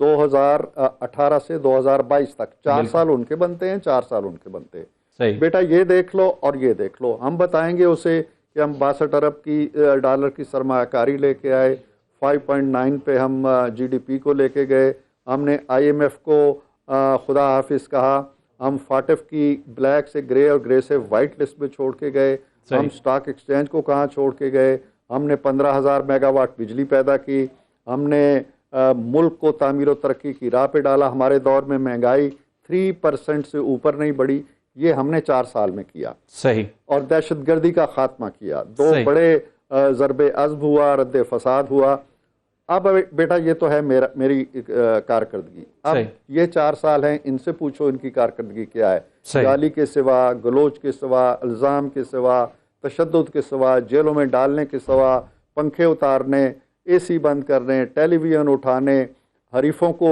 2018 سے 2022 تک 4 سال ان کے بنتے ہیں، 4 سال ان کے بنتے ہیں. صحیح. بیٹا یہ دیکھ لو اور یہ دیکھ لو. ہم بتائیں گے اسے کہ ہم 62 ارب کی ڈالر کی سرمایہ کاری لے کے آئے، 5.9 پہ ہم جی ڈی پی کو لے کے گئے. ہم نے آئی ایم ایف کو خدا حافظ کہا. ہم فاٹف کی بلیک سے گرے اور گرے سے وائٹ لسٹ میں چھوڑ کے گئے. ہم سٹاک ایکسچینج کو کہاں چھوڑ کے گئے. ہم نے 15,000 میگا واٹ بجلی پیدا کی. ہم نے ملک کو تعمیر و ترقی کی راہ پہ ڈالا. ہمارے دور میں مہنگائی 3% سے اوپر نہیں بڑھی. یہ ہم نے 4 سال میں کیا. صحیح. اور دہشت گردی کا خاتمہ کیا. 2 بڑے ضرب عزب ہوا، رد فساد ہوا. اب بیٹا یہ تو ہے میری کارکردگی. اب یہ 4 سال ہیں، ان سے پوچھو ان کی کارکردگی کیا ہے. گالی کے سوا، گلوچ کے سوا، الزام کے سوا، تشدد کے سوا، جیلوں میں ڈالنے کے سوا، پنکھے اتارنے، اے سی بند کرنے، ٹیلی ویژن اٹھانے، حریفوں کو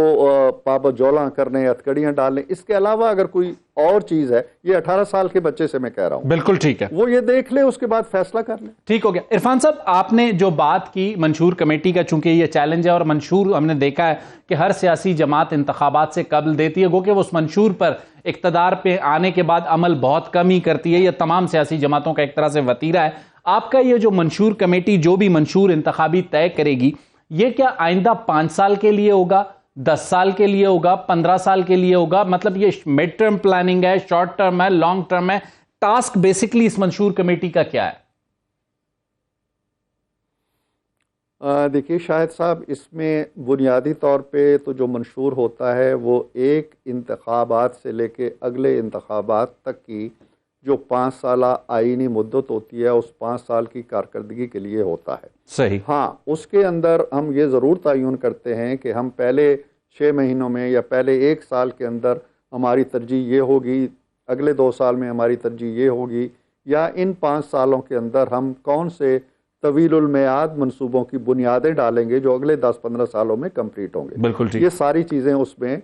پاب جولاں کرنے، ہتھکڑیاں ڈالنے، اس کے علاوہ اگر کوئی اور چیز ہے، یہ 18 سال کے بچے سے میں کہہ رہا ہوں. بالکل ٹھیک ہے. وہ یہ دیکھ لے، اس کے بعد فیصلہ کر لے. ٹھیک ہو گیا. عرفان صاحب، آپ نے جو بات کی منشور کمیٹی کا، چونکہ یہ چیلنج ہے اور منشور ہم نے دیکھا ہے کہ ہر سیاسی جماعت انتخابات سے قبل دیتی ہے، گو کہ وہ اس منشور پر اقتدار پہ آنے کے بعد عمل بہت کم ہی کرتی ہے. یہ تمام سیاسی جماعتوں کا ایک طرح سے وتیرہ ہے. آپ کا یہ جو منشور کمیٹی جو بھی منشور انتخابی طے کرے گی، یہ کیا آئندہ 5 سال کے لیے ہوگا، 10 سال کے لیے ہوگا، 15 سال کے لیے ہوگا؟ مطلب یہ مڈ ٹرم پلاننگ ہے، شارٹ ٹرم ہے، لانگ ٹرم ہے؟ ٹاسک بیسکلی اس منشور کمیٹی کا کیا ہے؟ دیکھیے شاہد صاحب، اس میں بنیادی طور پہ تو جو منشور ہوتا ہے وہ ایک انتخابات سے لے کے اگلے انتخابات تک کی جو 5 سالہ آئینی مدت ہوتی ہے، اس 5 سال کی کارکردگی کے لیے ہوتا ہے. صحیح. ہاں، اس کے اندر ہم یہ ضرور تعین کرتے ہیں کہ ہم پہلے 6 مہینوں میں یا پہلے 1 سال کے اندر ہماری ترجیح یہ ہوگی، اگلے 2 سال میں ہماری ترجیح یہ ہوگی، یا ان 5 سالوں کے اندر ہم کون سے طویل المیعاد منصوبوں کی بنیادیں ڈالیں گے جو اگلے 10-15 سالوں میں کمپلیٹ ہوں گے. بالکل ٹھیک. یہ ساری چیزیں اس میں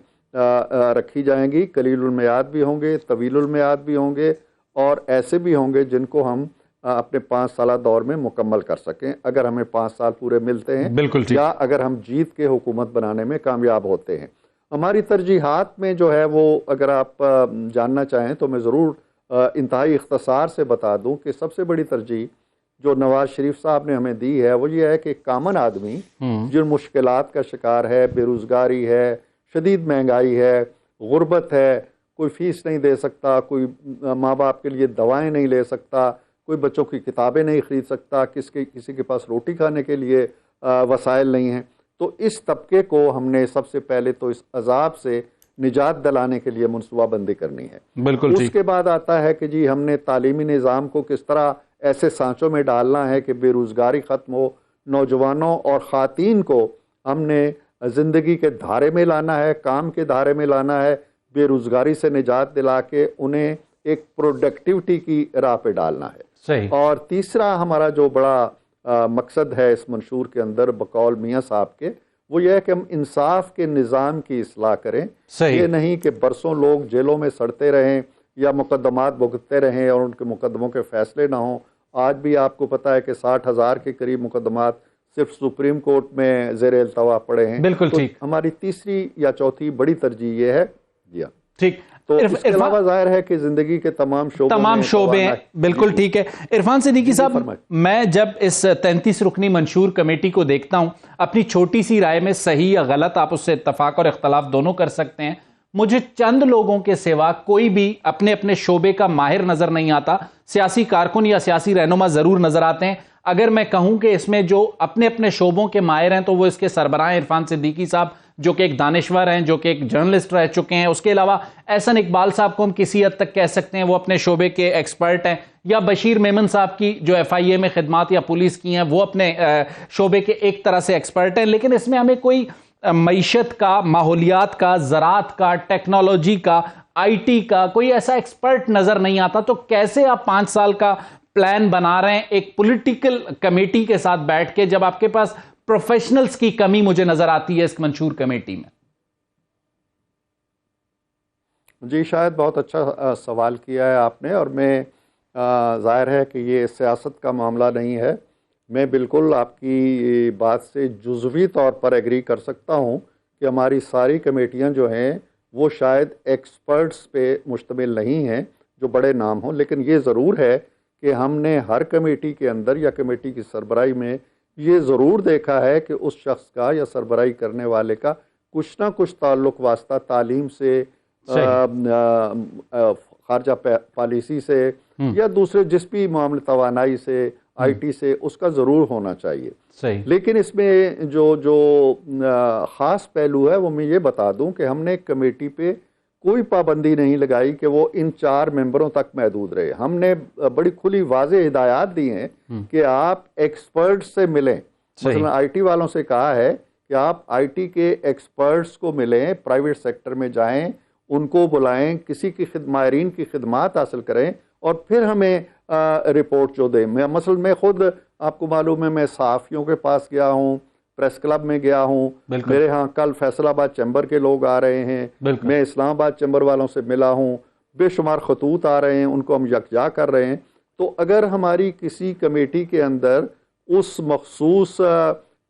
رکھی جائیں گی. قلیل المیعاد بھی ہوں گے، طویل المیعاد بھی ہوں گے، اور ایسے بھی ہوں گے جن کو ہم اپنے 5 سالہ دور میں مکمل کر سکیں اگر ہمیں 5 سال پورے ملتے ہیں. بالکل ٹھیک. یا اگر ہم جیت کے حکومت بنانے میں کامیاب ہوتے ہیں. ہماری ترجیحات میں جو ہے وہ اگر آپ جاننا چاہیں تو میں ضرور انتہائی اختصار سے بتا دوں کہ سب سے بڑی ترجیح جو نواز شریف صاحب نے ہمیں دی ہے وہ یہ ہے کہ کامن آدمی جن مشکلات کا شکار ہے، بے روزگاری ہے، شدید مہنگائی ہے، غربت ہے، کوئی فیس نہیں دے سکتا، کوئی ماں باپ کے لیے دوائیں نہیں لے سکتا، کوئی بچوں کی کتابیں نہیں خرید سکتا، کسی کے پاس روٹی کھانے کے لیے وسائل نہیں ہیں، تو اس طبقے کو ہم نے سب سے پہلے تو اس عذاب سے نجات دلانے کے لیے منصوبہ بندی کرنی ہے. بالکل. اس کے بعد آتا ہے کہ جی ہم نے تعلیمی نظام کو کس طرح ایسے سانچوں میں ڈالنا ہے کہ بے روزگاری ختم ہو، نوجوانوں اور خواتین کو ہم نے زندگی کے دھارے میں لانا ہے، کام کے دھارے میں لانا ہے، بے روزگاری سے نجات دلا کے انہیں ایک پروڈکٹیوٹی کی راہ پہ ڈالنا ہے. صحیح. اور تیسرا ہمارا جو بڑا مقصد ہے اس منشور کے اندر بقول میاں صاحب کے، وہ یہ ہے کہ ہم انصاف کے نظام کی اصلاح کریں. یہ نہیں کہ برسوں لوگ جیلوں میں سڑتے رہیں یا مقدمات بھگتتے رہیں اور ان کے مقدموں کے فیصلے نہ ہوں. آج بھی آپ کو پتہ ہے کہ 60,000 کے قریب مقدمات صرف سپریم کورٹ میں زیر التوا پڑے ہیں. بالکل ٹھیک. ہماری تیسری یا چوتھی بڑی ترجیح یہ ہے. جی ہاں ٹھیک. تو اس کے علاوہ ظاہر ہے کہ زندگی کے تمام شعبے ہیں. بالکل ٹھیک ہے. عرفان صدیقی صاحب، میں جب اس 33 رکنی منشور کمیٹی کو دیکھتا ہوں، اپنی چھوٹی سی رائے میں صحیح یا غلط آپ اس سے اتفاق اور اختلاف دونوں کر سکتے ہیں، مجھے چند لوگوں کے سوا کوئی بھی اپنے اپنے شعبے کا ماہر نظر نہیں آتا. سیاسی کارکن یا سیاسی رہنما ضرور نظر آتے ہیں. اگر میں کہوں کہ اس میں جو اپنے اپنے شعبوں کے ماہر ہیں تو وہ اس کے سربراہ عرفان صدیقی صاحب، جو کہ ایک دانشور ہیں، جو کہ ایک جرنلسٹ رہ چکے ہیں. اس کے علاوہ احسن اقبال صاحب کو ہم کسی حد تک کہہ سکتے ہیں وہ اپنے شعبے کے ایکسپرٹ ہیں، یا بشیر میمن صاحب کی جو FIA میں خدمات یا پولیس کی ہیں وہ اپنے شعبے کے ایک طرح سے ایکسپرٹ ہیں. لیکن اس میں ہمیں کوئی معیشت کا، ماحولیات کا، زراعت کا، ٹیکنالوجی کا، IT کا کوئی ایسا ایکسپرٹ نظر نہیں آتا. تو کیسے آپ 5 سال کا پلان بنا رہے ہیں ایک پولیٹیکل کمیٹی کے ساتھ بیٹھ کے، جب آپ کے پاس پروفیشنلز کی کمی مجھے نظر آتی ہے اس منشور کمیٹی میں؟ جی شاید بہت اچھا سوال کیا ہے آپ نے، اور میں ظاہر ہے کہ یہ سیاست کا معاملہ نہیں ہے. میں بالکل آپ کی بات سے جزوی طور پر ایگری کر سکتا ہوں کہ ہماری ساری کمیٹیاں جو ہیں وہ شاید ایکسپرٹس پہ مشتمل نہیں ہیں جو بڑے نام ہوں، لیکن یہ ضرور ہے کہ ہم نے ہر کمیٹی کے اندر یا کمیٹی کی سربراہی میں یہ ضرور دیکھا ہے کہ اس شخص کا یا سربراہی کرنے والے کا کچھ نہ کچھ تعلق واسطہ تعلیم سے، خارجہ پالیسی سے، یا دوسرے جس بھی معاملے، توانائی سے، آئی ٹی سے، اس کا ضرور ہونا چاہیے۔ لیکن اس میں جو خاص پہلو ہے وہ میں یہ بتا دوں کہ ہم نے کمیٹی پہ کوئی پابندی نہیں لگائی کہ وہ ان 4 ممبروں تک محدود رہے۔ ہم نے بڑی کھلی واضح ہدایات دی ہیں کہ آپ ایکسپرٹ سے ملیں۔ مثلا آئی ٹی والوں سے کہا ہے کہ آپ آئی ٹی کے ایکسپرٹس کو ملیں، پرائیویٹ سیکٹر میں جائیں، ان کو بلائیں، کسی کی ماہرین کی خدمات حاصل کریں اور پھر ہمیں رپورٹ جو دیں۔ مثلا میں خود، آپ کو معلوم ہے، میں صحافیوں کے پاس گیا ہوں، پریس کلب میں گیا ہوں، میرے ہاں کل فیصل آباد چیمبر کے لوگ آ رہے ہیں، میں اسلام آباد چیمبر والوں سے ملا ہوں، بے شمار خطوط آ رہے ہیں، ان کو ہم یکجا کر رہے ہیں۔ تو اگر ہماری کسی کمیٹی کے اندر اس مخصوص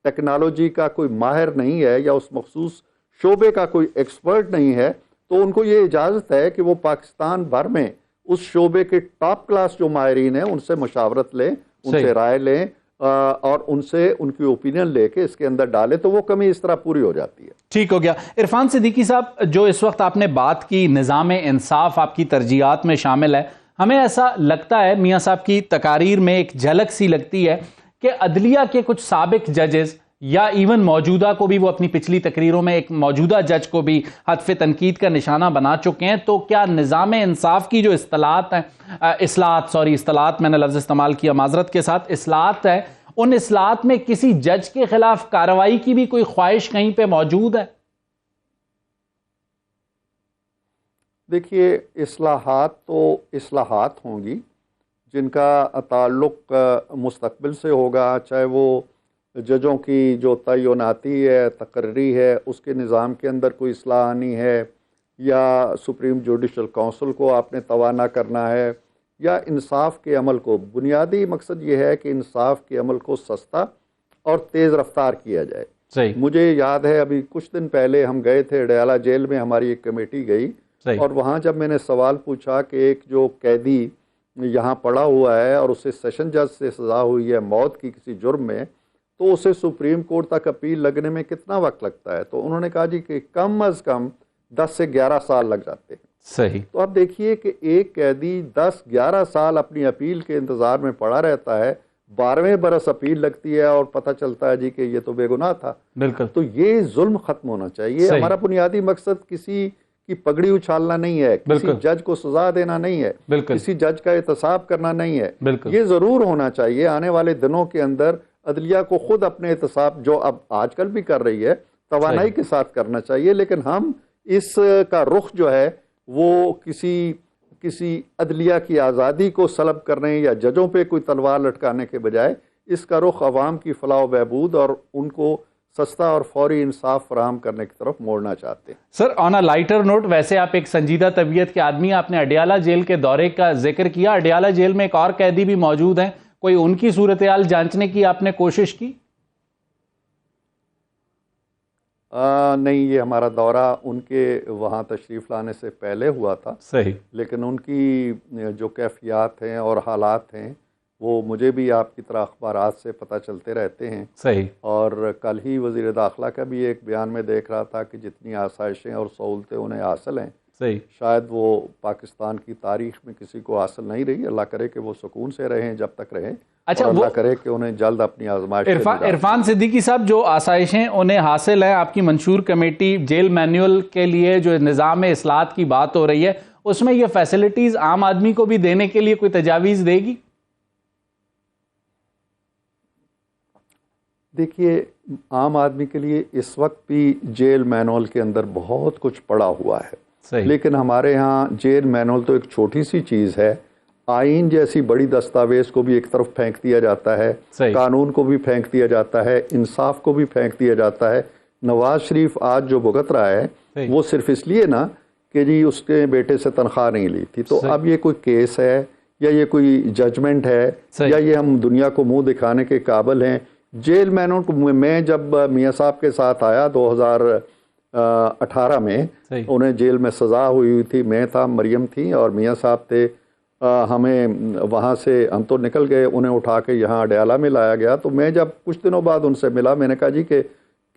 ٹیکنالوجی کا کوئی ماہر نہیں ہے یا اس مخصوص شعبے کا کوئی ایکسپرٹ نہیں ہے، تو ان کو یہ اجازت ہے کہ وہ پاکستان بھر میں اس شعبے کے ٹاپ کلاس جو ماہرین ہیں ان سے مشاورت لیں، ان سے رائے لیں اور ان سے ان کی اوپینین لے کے اس کے اندر ڈالے، تو وہ کمی اس طرح پوری ہو جاتی ہے۔ ٹھیک ہو گیا۔ عرفان صدیقی صاحب، جو اس وقت آپ نے بات کی نظام انصاف آپ کی ترجیحات میں شامل ہے، ہمیں ایسا لگتا ہے میاں صاحب کی تقاریر میں ایک جھلک سی لگتی ہے کہ عدلیہ کے کچھ سابق ججز یا ایون موجودہ کو بھی، وہ اپنی پچھلی تقریروں میں ایک موجودہ جج کو بھی ہدف تنقید کا نشانہ بنا چکے ہیں۔ تو کیا نظام انصاف کی جو اصطلاحات ہیں، اصطلاحات میں نے لفظ استعمال کیا، معذرت کے ساتھ، اصلاحات ہے، ان اصلاحات میں کسی جج کے خلاف کارروائی کی بھی کوئی خواہش کہیں پہ موجود ہے؟ دیکھیے، اصلاحات تو اصلاحات ہوں گی جن کا تعلق مستقبل سے ہوگا، چاہے وہ ججوں کی جو تعیناتی ہے، تقرری ہے، اس کے نظام کے اندر کوئی اصلاح آنی ہے، یا سپریم جوڈیشل کونسل کو آپ نے توانا کرنا ہے، یا انصاف کے عمل کو۔ بنیادی مقصد یہ ہے کہ انصاف کے عمل کو سستا اور تیز رفتار کیا جائے۔ صحیح۔ مجھے یاد ہے ابھی کچھ دن پہلے ہم گئے تھے اڈیالہ جیل میں، ہماری ایک کمیٹی گئی، اور وہاں جب میں نے سوال پوچھا کہ ایک جو قیدی یہاں پڑا ہوا ہے اور اسے سیشن جج سے سزا ہوئی ہے موت کی کسی جرم میں، تو اسے سپریم کورٹ تک اپیل لگنے میں کتنا وقت لگتا ہے؟ تو انہوں نے کہا جی کہ کم از کم 10 سے 11 سال لگ جاتے ہیں۔ صحیح۔ تو آپ دیکھیے کہ ایک قیدی 10-11 سال اپنی اپیل کے انتظار میں پڑا رہتا ہے، 12ویں برس اپیل لگتی ہے اور پتہ چلتا ہے جی کہ یہ تو بے گناہ تھا۔ بالکل۔ تو یہ ظلم ختم ہونا چاہیے۔ ہمارا بنیادی مقصد کسی کی پگڑی اچھالنا نہیں ہے، کسی جج کو سزا دینا نہیں ہے، کسی جج کا احتساب کرنا نہیں ہے۔ یہ ضرور ہونا چاہیے آنے والے دنوں کے اندر عدلیہ کو خود اپنے احتساب، جو اب آج کل بھی کر رہی ہے، توانائی کے ساتھ کرنا چاہیے، لیکن ہم اس کا رخ جو ہے وہ کسی عدلیہ کی آزادی کو سلب کرنے یا ججوں پہ کوئی تلوار لٹکانے کے بجائے اس کا رخ عوام کی فلاح و بہبود اور ان کو سستا اور فوری انصاف فراہم کرنے کی طرف موڑنا چاہتے ہیں۔ سر، آن اے لائٹر نوٹ، ویسے آپ ایک سنجیدہ طبیعت کے آدمی، آپ نے اڈیالہ جیل کے دورے کا ذکر کیا۔ اڈیالہ جیل میں ایک اور قیدی بھی موجود ہیں، کوئی ان کی صورتحال جانچنے کی آپ نے کوشش کی؟ نہیں، یہ ہمارا دورہ ان کے وہاں تشریف لانے سے پہلے ہوا تھا۔ صحیح۔ لیکن ان کی جو کیفیات ہیں اور حالات ہیں وہ مجھے بھی آپ کی طرح اخبارات سے پتہ چلتے رہتے ہیں۔ صحیح۔ اور کل ہی وزیر داخلہ کا بھی ایک بیان میں دیکھ رہا تھا کہ جتنی آسائشیں اور سہولتیں انہیں حاصل ہیں، صحیح، شاید وہ پاکستان کی تاریخ میں کسی کو حاصل نہیں رہی۔ اللہ کرے کہ وہ سکون سے رہیں جب تک رہیں، اور اللہ کرے کہ انہیں جلد اپنی آزمائش سے نجات۔ عرفان صدیقی صاحب، جو آسائشیں انہیں حاصل ہیں، آپ کی منشور کمیٹی جیل مینول کے لیے جو نظام اصلاحات کی بات ہو رہی ہے، اس میں یہ فیسلٹیز عام آدمی کو بھی دینے کے لیے کوئی تجاویز دے گی؟ دیکھیے، عام آدمی کے لیے اس وقت بھی جیل مینول کے اندر بہت کچھ پڑا ہوا ہے، لیکن ہمارے ہاں جیل مینول تو ایک چھوٹی سی چیز ہے، آئین جیسی بڑی دستاویز کو بھی ایک طرف پھینک دیا جاتا ہے، قانون کو بھی پھینک دیا جاتا ہے، انصاف کو بھی پھینک دیا جاتا ہے۔ نواز شریف آج جو بھگت رہا ہے وہ صرف اس لیے نا کہ جی اس کے بیٹے سے تنخواہ نہیں لی تھی، تو اب یہ کوئی کیس ہے یا یہ کوئی ججمنٹ ہے یا یہ ہم دنیا کو منہ دکھانے کے قابل ہیں؟ جیل مینول میں جب میاں صاحب کے ساتھ آیا 18 میں انہیں جیل میں سزا ہوئی تھی. میں تھا, مریم تھی اور میاں صاحب تھے. ہمیں وہاں سے ہم تو نکل گئے, انہیں اٹھا کے یہاں اڈیالہ میں لایا گیا. تو میں جب کچھ دنوں بعد ان سے ملا, میں نے کہا جی کہ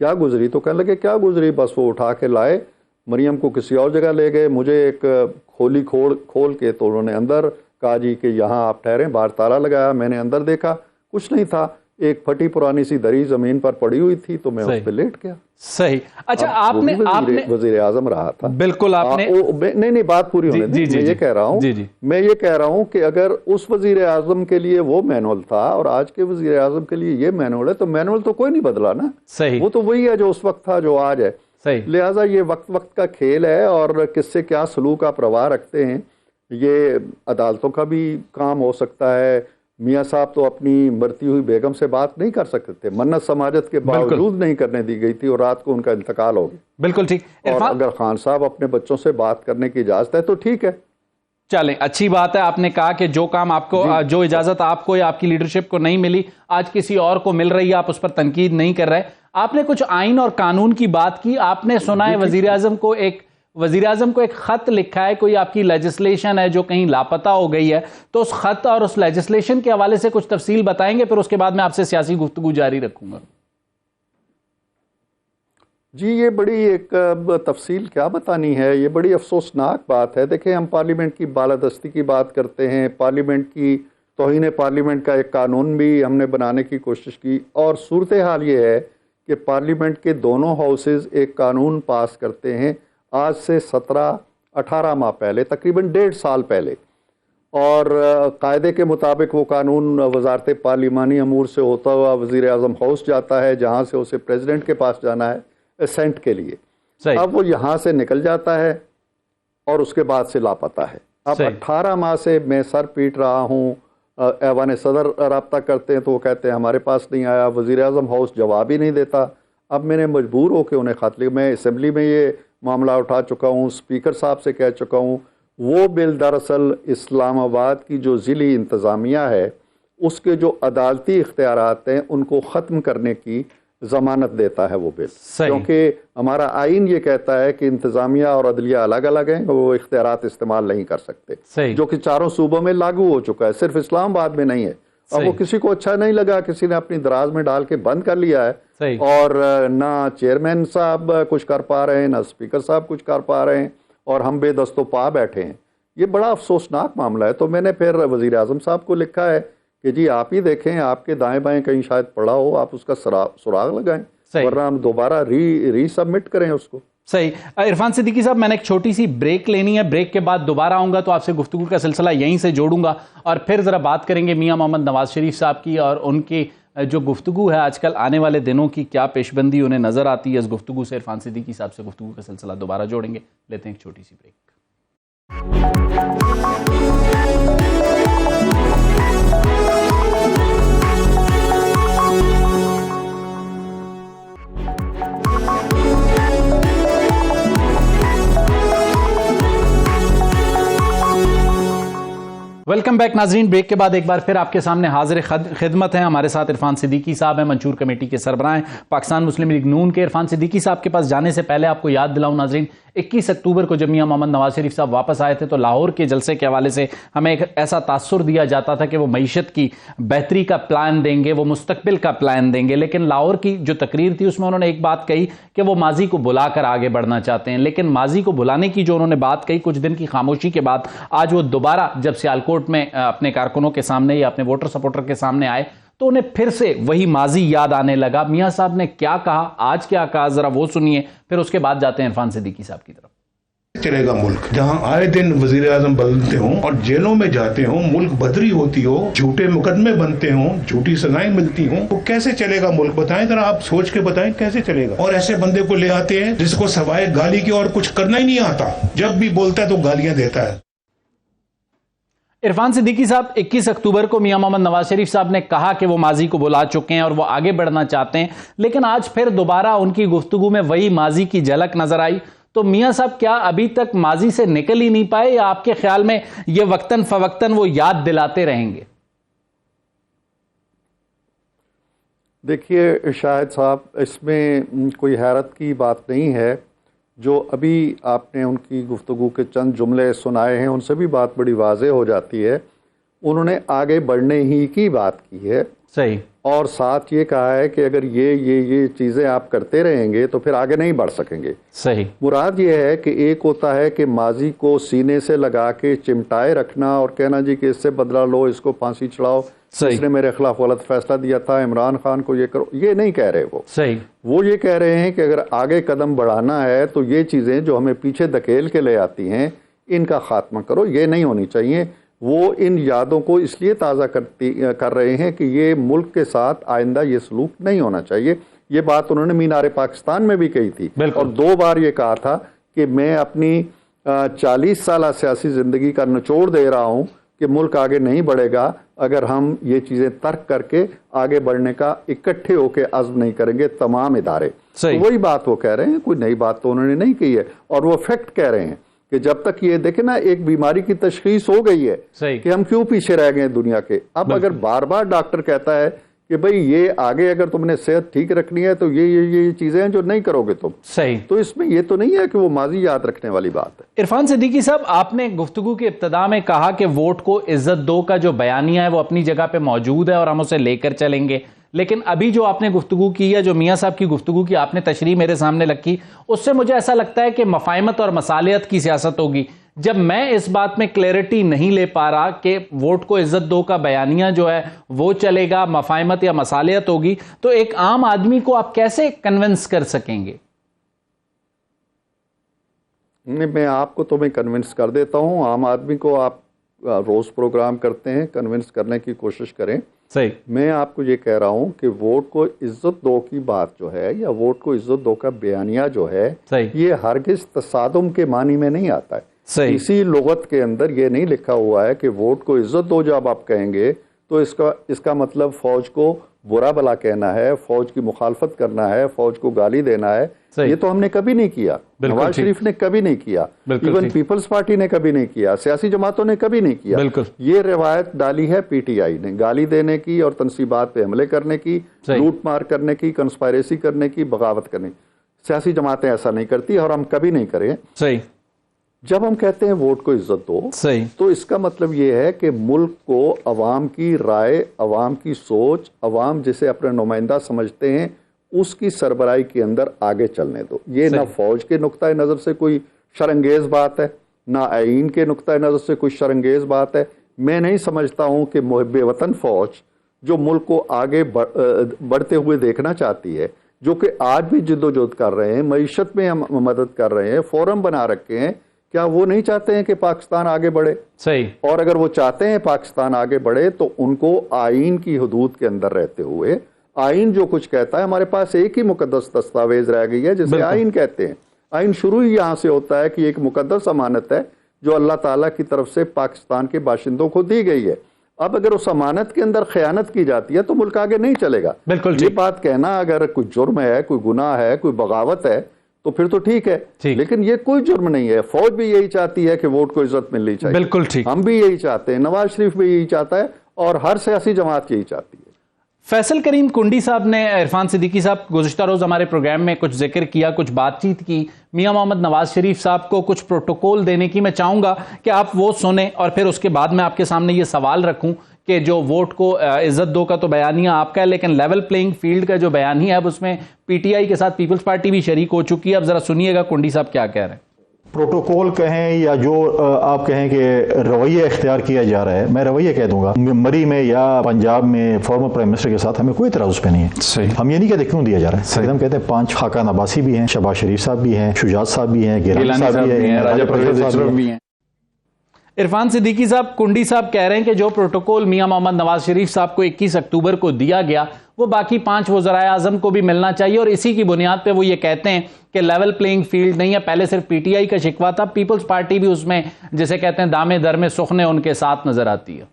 کیا گزری؟ تو کہنے لگے کیا گزری, بس وہ اٹھا کے لائے, مریم کو کسی اور جگہ لے گئے, مجھے ایک کھولی کھول کے تو انہوں نے اندر کہا جی کہ یہاں آپ ٹھہریں. باہر تالا لگایا, میں نے اندر دیکھا کچھ نہیں تھا, ایک پھٹی پرانی سی دری زمین پر پڑی ہوئی تھی, تو میں اس پہ لیٹ گیا. صحیح. اچھا آپ نے وزیر اعظم رہا تھا. بالکل آپ نے نہیں بات پوری ہونے دی. میں یہ کہہ رہا ہوں کہ اگر اس وزیر اعظم کے لیے وہ مینول تھا اور آج کے وزیر اعظم کے لیے یہ مینول ہے, تو مینول تو کوئی نہیں بدلا نا. صحیح. وہ تو وہی ہے جو اس وقت تھا, جو آج ہے. لہٰذا یہ وقت کا کھیل ہے, اور کس سے کیا سلوک آپ روا رکھتے ہیں, یہ عدالتوں کا بھی کام ہو سکتا ہے. میاں صاحب تو اپنی مرتی ہوئی بیگم سے بات نہیں کر سکتے تھے, منت سماجت کے باوجود نہیں کرنے دی گئی تھی, اور رات کو ان کا انتقال ہو گیا. بالکل ٹھیک. اور اگر خان صاحب اپنے بچوں سے بات کرنے کی اجازت ہے تو ٹھیک ہے, چلیں اچھی بات ہے. آپ نے کہا کہ جو کام آپ کو, جو اجازت آپ کو یا آپ کی لیڈرشپ کو نہیں ملی, آج کسی اور کو مل رہی ہے, آپ اس پر تنقید نہیں کر رہے. آپ نے کچھ آئین اور قانون کی بات کی. آپ نے سنا ہے وزیر اعظم کو ایک خط لکھا ہے, کوئی آپ کی لیجسلیشن ہے جو کہیں لاپتہ ہو گئی ہے, تو اس خط اور اس لیجسلیشن کے حوالے سے کچھ تفصیل بتائیں گے, پھر اس کے بعد میں آپ سے سیاسی گفتگو جاری رکھوں گا. جی یہ بڑی ایک تفصیل کیا بتانی ہے, یہ بڑی افسوسناک بات ہے. دیکھیں ہم پارلیمنٹ کی بالادستی کی بات کرتے ہیں, پارلیمنٹ کی توہین پارلیمنٹ کا ایک قانون بھی ہم نے بنانے کی کوشش کی, اور صورتحال یہ ہے کہ پارلیمنٹ کے دونوں ہاؤسز ایک قانون پاس کرتے ہیں آج سے 17-18 ماہ پہلے, تقریباً 1.5 سال پہلے, اور قاعدے کے مطابق وہ قانون وزارت پارلیمانی امور سے ہوتا ہوا وزیر اعظم ہاؤس جاتا ہے, جہاں سے اسے پریزیڈنٹ کے پاس جانا ہے اسینٹ کے لیے. اب وہ یہاں سے نکل جاتا ہے اور اس کے بعد سے لاپتہ ہے. اب 18 ماہ سے میں سر پیٹ رہا ہوں, ایوان صدر رابطہ کرتے ہیں تو وہ کہتے ہیں ہمارے پاس نہیں آیا, وزیر اعظم ہاؤس جواب ہی نہیں دیتا. اب میں نے مجبور ہو کے انہیں خط لیا. میں اسمبلی میں یہ معاملہ اٹھا چکا ہوں, اسپیکر صاحب سے کہہ چکا ہوں. وہ بل دراصل اسلام آباد کی جو ضلعی انتظامیہ ہے اس کے جو عدالتی اختیارات ہیں ان کو ختم کرنے کی ضمانت دیتا ہے وہ بل, کیونکہ ہمارا آئین یہ کہتا ہے کہ انتظامیہ اور عدلیہ الگ الگ ہیں, وہ اختیارات استعمال نہیں کر سکتے, جو کہ چاروں صوبوں میں لاگو ہو چکا ہے, صرف اسلام آباد میں نہیں ہے. اب وہ کسی کو اچھا نہیں لگا, کسی نے اپنی دراز میں ڈال کے بند کر لیا ہے, اور نہ چیئرمین صاحب کچھ کر پا رہے ہیں, نہ اسپیکر صاحب کچھ کر پا رہے ہیں, اور ہم بے دست و پا بیٹھے ہیں. یہ بڑا افسوسناک معاملہ ہے. تو میں نے پھر وزیر اعظم صاحب کو لکھا ہے کہ جی آپ ہی دیکھیں, آپ کے دائیں بائیں کہیں شاید پڑا ہو, آپ اس کا سراغ لگائیں, ورنہ ہم دوبارہ ری سبمٹ کریں اس کو. صحیح. عرفان صدیقی صاحب, میں نے ایک چھوٹی سی بریک لینی ہے, بریک کے بعد دوبارہ آؤں گا تو آپ سے گفتگو کا سلسلہ یہیں سے جوڑوں گا, اور پھر ذرا بات کریں گے میاں محمد نواز شریف صاحب کی, اور ان کی جو گفتگو ہے آج کل آنے والے دنوں کی کیا پیش بندی انہیں نظر آتی ہے. اس گفتگو سے عرفان صدیقی صاحب سے گفتگو کا سلسلہ دوبارہ جوڑیں گے. لیتے ہیں ایک چھوٹی سی بریک. ویلکم بیک ناظرین. بریک کے بعد ایک بار پھر آپ کے سامنے حاضر خدمت ہیں. ہمارے ساتھ عرفان صدیقی صاحب ہیں, منشور کمیٹی کے سربراہ ہیں, پاکستان مسلم لیگ نون کے. عرفان صدیقی صاحب کے پاس جانے سے پہلے آپ کو یاد دلاؤں ناظرین, 21 اکتوبر کو جب میاں محمد نواز شریف صاحب واپس آئے تھے تو لاہور کے جلسے کے حوالے سے ہمیں ایک ایسا تاثر دیا جاتا تھا کہ وہ معیشت کی بہتری کا پلان دیں گے, وہ مستقبل کا پلان دیں گے. لیکن لاہور کی جو تقریر تھی اس میں انہوں نے ایک بات کہی کہ وہ ماضی کو بھلا کر آگے بڑھنا چاہتے ہیں. لیکن ماضی کو بھلانے کی جو انہوں نے بات کہی, کچھ دن کی خاموشی کے بعد آج وہ دوبارہ جب سیالکوٹ میں اپنے کارکنوں کے سامنے یا اپنے ووٹر سپورٹر کے سامنے آئے تو انہیں پھر سے وہی ماضی یاد آنے لگا. میاں صاحب نے کیا کہا, آج کیا کہا, ذرا وہ سنیے, پھر اس کے بعد جاتے ہیں عرفان صدیقی صاحب کی طرف. چلے گا ملک جہاں آئے دن وزیر اعظم بدلتے ہوں اور جیلوں میں جاتے ہوں, ملک بدری ہوتی ہو, جھوٹے مقدمے بنتے ہوں, جھوٹی سزائیں ملتی ہوں, تو کیسے چلے گا ملک؟ بتائیں ذرا, آپ سوچ کے بتائیں کیسے چلے گا. اور ایسے بندے کو لے آتے ہیں جس کو سوائے گالی کے اور کچھ کرنا ہی نہیں آتا, جب بھی بولتا ہے تو گالیاں دیتا ہے. عرفان صدیقی صاحب, 21 اکتوبر کو میاں محمد نواز شریف صاحب نے کہا کہ وہ ماضی کو بھلا چکے ہیں اور وہ آگے بڑھنا چاہتے ہیں, لیکن آج پھر دوبارہ ان کی گفتگو میں وہی ماضی کی جھلک نظر آئی. تو میاں صاحب کیا ابھی تک ماضی سے نکل ہی نہیں پائے, یا آپ کے خیال میں یہ وقتاً فوقتاً وہ یاد دلاتے رہیں گے؟ دیکھیے شاہد صاحب, اس میں کوئی حیرت کی بات نہیں ہے. جو ابھی آپ نے ان کی گفتگو کے چند جملے سنائے ہیں ان سے بھی بات بڑی واضح ہو جاتی ہے. انہوں نے آگے بڑھنے ہی کی بات کی ہے. صحیح. اور ساتھ یہ کہا ہے کہ اگر یہ چیزیں آپ کرتے رہیں گے تو پھر آگے نہیں بڑھ سکیں گے. صحیح. مراد یہ ہے کہ ایک ہوتا ہے کہ ماضی کو سینے سے لگا کے چمٹائے رکھنا اور کہنا جی کہ اس سے بدلہ لو, اس کو پھانسی چڑھاؤ, اس نے میرے خلاف غلط فیصلہ دیا تھا, عمران خان کو یہ کرو. یہ نہیں کہہ رہے وہ. صحیح. وہ یہ کہہ رہے ہیں کہ اگر آگے قدم بڑھانا ہے تو یہ چیزیں جو ہمیں پیچھے دھکیل کے لے آتی ہیں ان کا خاتمہ کرو, یہ نہیں ہونی چاہیے. وہ ان یادوں کو اس لیے تازہ کر رہے ہیں کہ یہ ملک کے ساتھ آئندہ یہ سلوک نہیں ہونا چاہیے. یہ بات انہوں نے مینار پاکستان میں بھی کہی تھی اور 2 بار یہ کہا تھا کہ میں اپنی 40 سالہ سیاسی زندگی کا نچوڑ دے رہا ہوں کہ ملک آگے نہیں بڑھے گا اگر ہم یہ چیزیں ترک کر کے آگے بڑھنے کا اکٹھے ہو کے عزم نہیں کریں گے تمام ادارے. تو وہی بات وہ کہہ رہے ہیں, کوئی نئی بات تو انہوں نے نہیں کی ہے اور وہ فیکٹ کہہ رہے ہیں کہ جب تک یہ دیکھیں نا ایک بیماری کی تشخیص ہو گئی ہے کہ ہم کیوں پیچھے رہ گئے دنیا کے. اب اگر بار بار ڈاکٹر کہتا ہے کہ بھئی یہ آگے اگر تم نے صحت ٹھیک رکھنی ہے تو یہ چیزیں ہیں جو نہیں کرو گے تم, صحیح, تو اس میں یہ تو نہیں ہے کہ وہ ماضی یاد رکھنے والی بات ہے. عرفان صدیقی صاحب, آپ نے گفتگو کی ابتدا میں کہا کہ ووٹ کو عزت دو کا جو بیانیہ ہے وہ اپنی جگہ پہ موجود ہے اور ہم اسے لے کر چلیں گے, لیکن ابھی جو آپ نے گفتگو کی ہے, جو میاں صاحب کی گفتگو کی آپ نے تشریح میرے سامنے رکھی, اس سے مجھے ایسا لگتا ہے کہ مفاہمت اور مصالحت کی سیاست ہوگی. جب میں اس بات میں کلیئرٹی نہیں لے پا رہا کہ ووٹ کو عزت دو کا بیانیہ جو ہے وہ چلے گا, مفاہمت یا مصالحت ہوگی, تو ایک عام آدمی کو آپ کیسے کنونس کر سکیں گے؟ میں آپ کو تو میں کنونس کر دیتا ہوں, عام آدمی کو آپ روز پروگرام کرتے ہیں, کنونس کرنے کی کوشش کریں. صحیح. میں آپ کو یہ کہہ رہا ہوں کہ ووٹ کو عزت دو کی بات جو ہے یا ووٹ کو عزت دو کا بیانیہ جو ہے, یہ ہرگز تصادم کے معنی میں نہیں آتا ہے. اسی لغت کے اندر یہ نہیں لکھا ہوا ہے کہ ووٹ کو عزت دو جب آپ کہیں گے تو اس کا مطلب فوج کو برا بلا کہنا ہے, فوج کی مخالفت کرنا ہے, فوج کو گالی دینا ہے. یہ تو ہم نے کبھی نہیں کیا, نواز شریف نے کبھی نہیں کیا, ایون پیپلز پارٹی نے کبھی نہیں کیا, سیاسی جماعتوں نے کبھی نہیں کیا. یہ روایت ڈالی ہے پی ٹی آئی نے گالی دینے کی اور تنصیبات پہ حملے کرنے کی, لوٹ مار کرنے کی, کنسپائریسی کرنے کی, بغاوت کرنے کی. سیاسی جماعتیں ایسا نہیں کرتی اور ہم کبھی نہیں کریں. صحیح. جب ہم کہتے ہیں ووٹ کو عزت دو, تو اس کا مطلب یہ ہے کہ ملک کو عوام کی رائے, عوام کی سوچ, عوام جسے اپنا نمائندہ سمجھتے ہیں اس کی سربراہی کے اندر آگے چلنے دو. یہ نہ فوج کے نقطۂ نظر سے کوئی شرانگیز بات ہے, نہ آئین کے نقطۂ نظر سے کوئی شرانگیز بات ہے. میں نہیں سمجھتا ہوں کہ محب وطن فوج جو ملک کو آگے بڑھتے ہوئے دیکھنا چاہتی ہے, جو کہ آج بھی جد و جہد کر رہے ہیں, معیشت میں ہم مدد کر رہے ہیں, فورم بنا رکھے ہیں, کیا وہ نہیں چاہتے ہیں کہ پاکستان آگے بڑھے؟ صحیح. اور اگر وہ چاہتے ہیں پاکستان آگے بڑھے تو ان کو آئین کی حدود کے اندر رہتے ہوئے, آئین جو کچھ کہتا ہے, ہمارے پاس ایک ہی مقدس دستاویز رہ گئی ہے جسے آئین کہتے ہیں. آئین شروع ہی یہاں سے ہوتا ہے کہ ایک مقدس امانت ہے جو اللہ تعالیٰ کی طرف سے پاکستان کے باشندوں کو دی گئی ہے. اب اگر اس امانت کے اندر خیانت کی جاتی ہے تو ملک آگے نہیں چلے گا. یہ بات کہنا اگر کوئی جرم ہے, کوئی گناہ ہے, کوئی بغاوت ہے تو پھر تو ٹھیک ہے, لیکن یہ کوئی جرم نہیں ہے. فوج بھی یہی چاہتی ہے کہ ووٹ کو عزت ملنی چاہیے. بالکل ٹھیک. ہم بھی یہی چاہتے ہیں, نواز شریف بھی یہی چاہتا ہے اور ہر سیاسی جماعت یہی چاہتی ہے. فیصل کریم کنڈی صاحب نے, عرفان صدیقی صاحب گزشتہ روز ہمارے پروگرام میں کچھ ذکر کیا, کچھ بات چیت کی میاں محمد نواز شریف صاحب کو کچھ پروٹوکول دینے کی. میں چاہوں گا کہ آپ وہ سنیں اور پھر اس کے بعد میں آپ کے سامنے یہ سوال رکھوں کہ جو ووٹ کو عزت دو کا تو بیانیہ آپ کا ہے, لیکن لیول پلینگ فیلڈ کا جو بیانیہ ہے اب اس میں پی ٹی آئی کے ساتھ پیپلز پارٹی بھی شریک ہو چکی ہے. اب ذرا سنیے گا کنڈی صاحب کیا کہہ رہے ہیں. پروٹوکول کہیں یا جو آپ کہیں کہ رویہ اختیار کیا جا رہا ہے, میں رویہ کہہ دوں گا. مری میں یا پنجاب میں فارمر پرائم منسٹر کے ساتھ ہمیں کوئی اعتراض اس پہ نہیں ہے. ہم یہ نہیں کہتے کیوں دیا جا رہا ہے. ہم کہتے ہیں 5 خاقان عباسی بھی ہیں, شہباز شریف صاحب بھی ہیں, شجاعت صاحب بھی ہیں, گیلانی صاحب بھی ہیں, راجہ پرویز صاحب بھی ہیں. عرفان صدیقی صاحب, کنڈی صاحب کہہ رہے ہیں کہ جو پروٹوکول میاں محمد نواز شریف صاحب کو 21 اکتوبر کو دیا گیا وہ باقی 5 وزرائے اعظم کو بھی ملنا چاہیے, اور اسی کی بنیاد پہ وہ یہ کہتے ہیں کہ لیول پلینگ فیلڈ نہیں ہے. پہلے صرف پی ٹی آئی کا شکوہ تھا, پیپلز پارٹی بھی اس میں جسے کہتے ہیں دامے در میں سخنے ان کے ساتھ نظر آتی ہے.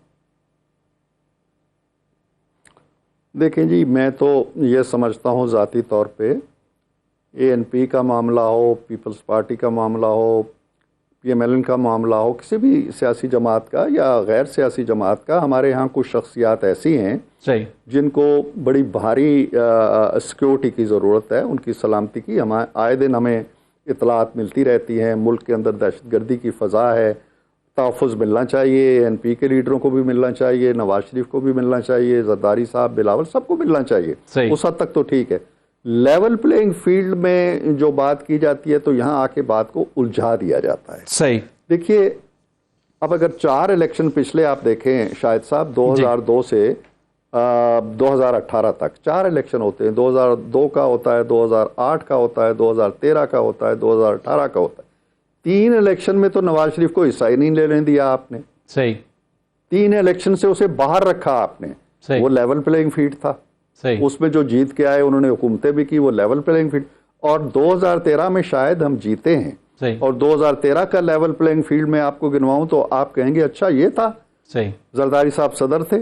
دیکھیں جی, میں تو یہ سمجھتا ہوں ذاتی طور پہ اے این پی کا معاملہ ہو, پیپلز پارٹی کا معاملہ ہو, پی ایم ایل این کا معاملہ ہو, کسی بھی سیاسی جماعت کا یا غیر سیاسی جماعت کا, ہمارے ہاں کچھ شخصیات ایسی ہیں جن کو بڑی بھاری سیکیورٹی کی ضرورت ہے, ان کی سلامتی کی. آئے دن ہمیں اطلاعات ملتی رہتی ہیں، ملک کے اندر دہشت گردی کی فضا ہے، تحفظ ملنا چاہیے، این پی کے لیڈروں کو بھی ملنا چاہیے، نواز شریف کو بھی ملنا چاہیے، زرداری صاحب، بلاول، سب کو ملنا چاہیے، اس حد تک تو ٹھیک ہے۔ لیول پلینگ فیلڈ میں جو بات کی جاتی ہے تو یہاں آ کے بات کو الجھا دیا جاتا ہے۔ صحیح۔ دیکھیے اب اگر 4 الیکشن پچھلے آپ دیکھیں شاہد صاحب، 2002 سے 2018 تک 4 الیکشن ہوتے ہیں، 2002 کا ہوتا ہے، 2008 کا ہوتا ہے، 2013 کا ہوتا ہے، 2018 کا ہوتا ہے۔ 3 الیکشن میں تو نواز شریف کو حصہ ہی نہیں لینے دیا آپ نے۔ صحیح۔ 3 الیکشن سے اسے باہر رکھا آپ نے۔ وہ لیول پلینگ فیلڈ تھا، اس میں جو جیت کے آئے انہوں نے حکومتیں بھی کی، وہ لیول پلینگ فیلڈ۔ اور 2013 میں شاید ہم جیتے ہیں، اور 2013 کا لیول پلینگ فیلڈ میں آپ کو گنواؤں تو آپ کہیں گے اچھا یہ تھا۔ زرداری صاحب صدر تھے،